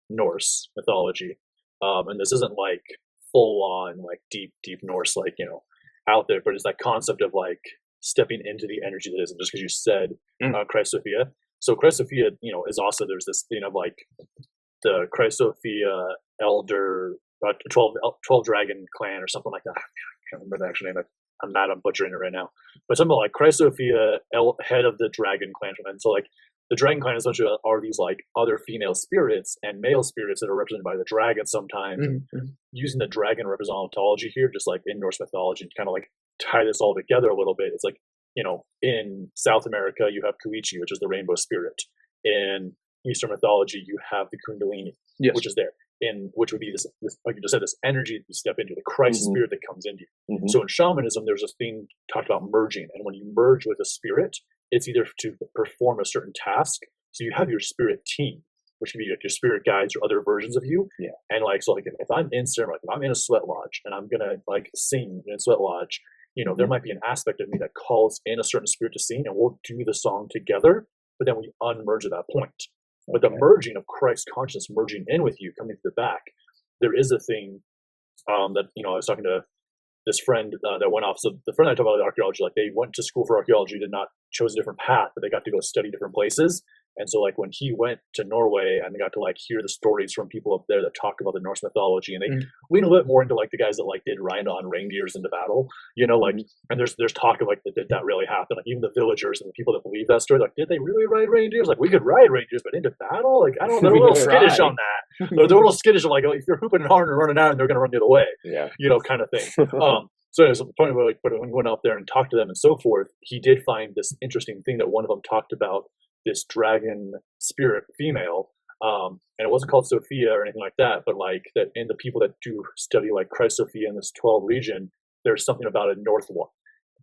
Norse mythology, and this isn't like full on like deep Norse, like, you know, out there, but it's that concept of like stepping into the energy that isn't just because you said Christ Sophia. So Christ Sophia, you know, is also, there's this thing of like the Christ Sophia elder 12 dragon clan or something like that. I can't remember the actual name. I'm mad I'm butchering it right now. But something like Christ Sophia, head of the dragon clan. And so like the dragon clan essentially are these like other female spirits and male spirits that are represented by the dragon sometimes. Using the dragon representology here, just like in Norse mythology, to kind of like tie this all together a little bit. It's like, you know, in South America, you have Kuichi, which is the rainbow spirit. In Eastern mythology, you have the Kundalini, which is there. Which would be this, like you just said, this energy that you step into, the Christ spirit that comes into you. So in shamanism, there's this thing talked about merging, and when you merge with a spirit, it's either to perform a certain task. So you have your spirit team, which can be like your spirit guides or other versions of you. And like, so like if I'm in ceremony, like if I'm in a sweat lodge and I'm gonna like sing in a sweat lodge, you know, there might be an aspect of me that calls in a certain spirit to sing, and we'll do the song together, but then we unmerge at that point. But the merging of Christ consciousness merging in with you, coming to the back, there is a thing that, you know, I was talking to this friend that went off. So the friend I talked about archaeology, like they went to school for archaeology, did not chose a different path, but they got to go study different places. And so like when he went to Norway and they got to like hear the stories from people up there that talk about the Norse mythology, and they lean a little bit more into like the guys that like did ride on reindeers into battle, you know, like, and there's talk of like did that really happen? Like even the villagers and the people that believe that story, like, did they really ride reindeers? Like we could ride reindeers, but into battle? Like I don't know, they're a little skittish on that. They're a little skittish on like, oh, if you're hooping and hard and running out and they're gonna run the other way. You know, kind of thing. So there's a point where like when we went out there and talked to them and so forth, he did find this interesting thing that one of them talked about this dragon spirit female, and it wasn't called Sophia or anything like that, but like that in the people that do study like Christ Sophia in this 12 region, there's something about a north one.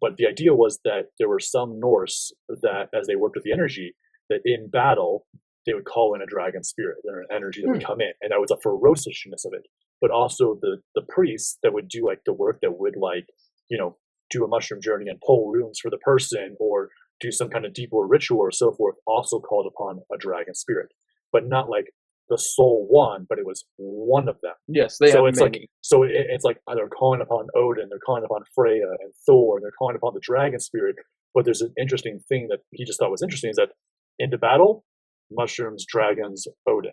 But the idea was that there were some Norse that as they worked with the energy, that in battle, they would call in a dragon spirit or an energy that would come in, and that was a ferociousness of it. But also the priests that would do like the work that would like, you know, do a mushroom journey and pull runes for the person or do some kind of deeper ritual or so forth, also called upon a dragon spirit, but not like the sole one, but it was one of them. Yes, they So have it's many. like It's like they're calling upon Odin, they're calling upon Freya and Thor, and they're calling upon the dragon spirit. But there's an interesting thing that he just thought was interesting is that into battle, mushrooms, dragons, Odin.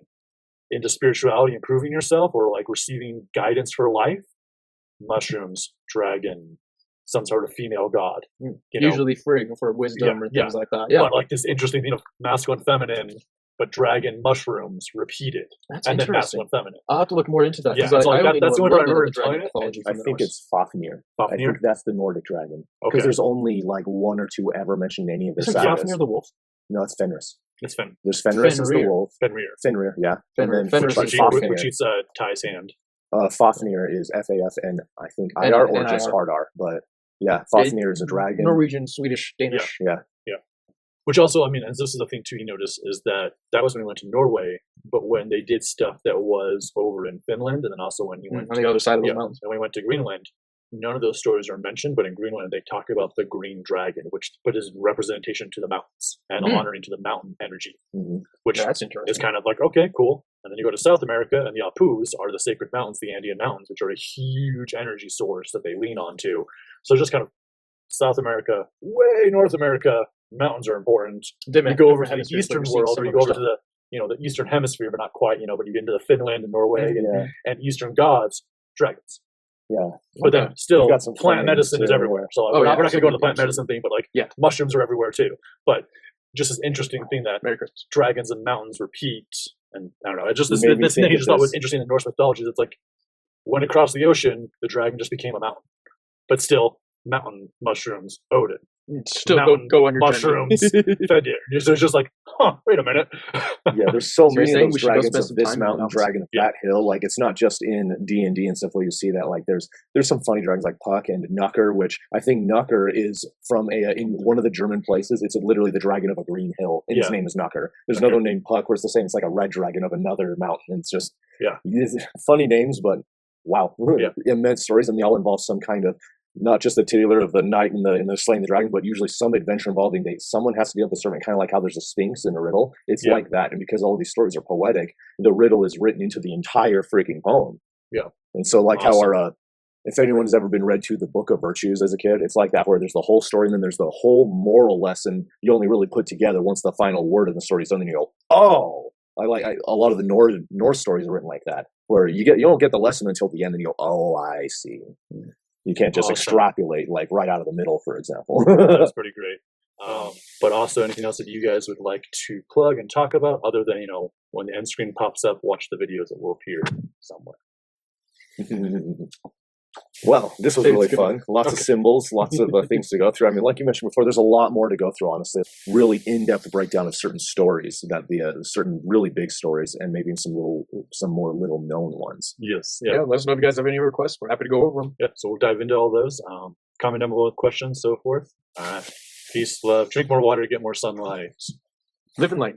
Into spirituality, improving yourself or like receiving guidance for life, mushrooms, dragon, some sort of female god. You know? Usually Frigg for wisdom or things like that. But like this interesting thing of masculine, feminine, but dragon, mushrooms repeated. That's and then interesting. masculine, feminine. I'll have to look more into that. Yeah, 'cause so I only that's know the a one I little bit remember of dragon enjoying it. mythology I from the think Norse. it's Fafnir. I Fafnir? think that's the Nordic dragon. Because there's only like one or two ever mentioned in any of the Isn't sagas. Fafnir the wolf? No, it's Fenris. It's Fen. There's Fenris is the Fenrir. wolf. Fenrir. Fenrir, yeah. Fenrir. And then Fenris is Fafnir. Which eats Ty's hand. Fafnir is FAF and I think And- IR and or just IR. Ardar. But yeah, Fafnir is a dragon. Norwegian, Swedish, Danish. Yeah. Which also, I mean, and this is the thing too he noticed, is that was when he went to Norway, but when they did stuff that was over in Finland, and then also when he went On the other side of the mountains. and when he went to Greenland, none of those stories are mentioned, but in Greenland they talk about the green dragon, which is representation to the mountains and honoring to the mountain energy, which Yeah, that's interesting. is kind of like, okay, cool. And then you go to South America, and the Apus are the sacred mountains, the Andean mountains, which are a huge energy source that they lean on to. So just kind of South America, way North America, mountains are important. You go over to the Eastern world, or you go over to the the Eastern Hemisphere, but not quite, but you get into the Finland and Norway and Eastern gods, dragons. Yeah. But then still, We've got some plant flames, medicine is too. everywhere. So Oh, we're yeah, not going to go to the plant absolutely. medicine thing, but like mushrooms are everywhere too. But just this interesting thing that Merry Christmas. dragons and mountains repeat, and I don't know, it just Made me this think thing I of just thought was this. interesting in Norse mythology. It's like when it crossed the ocean, the dragon just became a mountain, but still mountain mushrooms, Odin. Still mountain go on your mushrooms journey. fed you. So it's just like, huh, wait a minute. Yeah, there's so So you're many saying of we those should go dragons spend of some this time in the mountain, mountains? dragon of that hill. Like it's not just in D&D and stuff where you see that. Like there's some funny dragons like Puck and Nucker, which I think Nucker is from in one of the German places. It's literally the dragon of a green hill, and his name is Nucker. There's another one named Puck where it's the same. It's like a red dragon of another mountain. It's just funny names, but wow, immense stories, and they all involve some kind of, not just the titular of the knight in the slaying the dragon, but usually some adventure involving someone has to be able to serve it. Kind of like how there's a sphinx in a riddle. It's like that, and because all of these stories are poetic, the riddle is written into the entire freaking poem. Yeah, and so like how our if anyone has ever been read to the Book of Virtues as a kid, it's like that, where there's the whole story and then there's the whole moral lesson you only really put together once the final word of the story is done. Then you go, oh. A lot of the Norse stories are written like that, where you don't get the lesson until the end, and you go, oh, I see. You can't just extrapolate like right out of the middle, for example. That's pretty great. But also, anything else that you guys would like to plug and talk about, other than when the end screen pops up, watch the videos that will appear somewhere. Well, this was really fun. Lots of symbols, lots of things to go through. I mean, like you mentioned before, there's a lot more to go through, honestly. Really in-depth breakdown of certain stories, that certain really big stories, and maybe some more little known ones. Yes. Yeah, let us know if you guys have any requests. We're happy to go over them. Yeah, so we'll dive into all those. Comment down below with questions, so forth. Peace, love. Drink more water, get more sunlight. Live in light.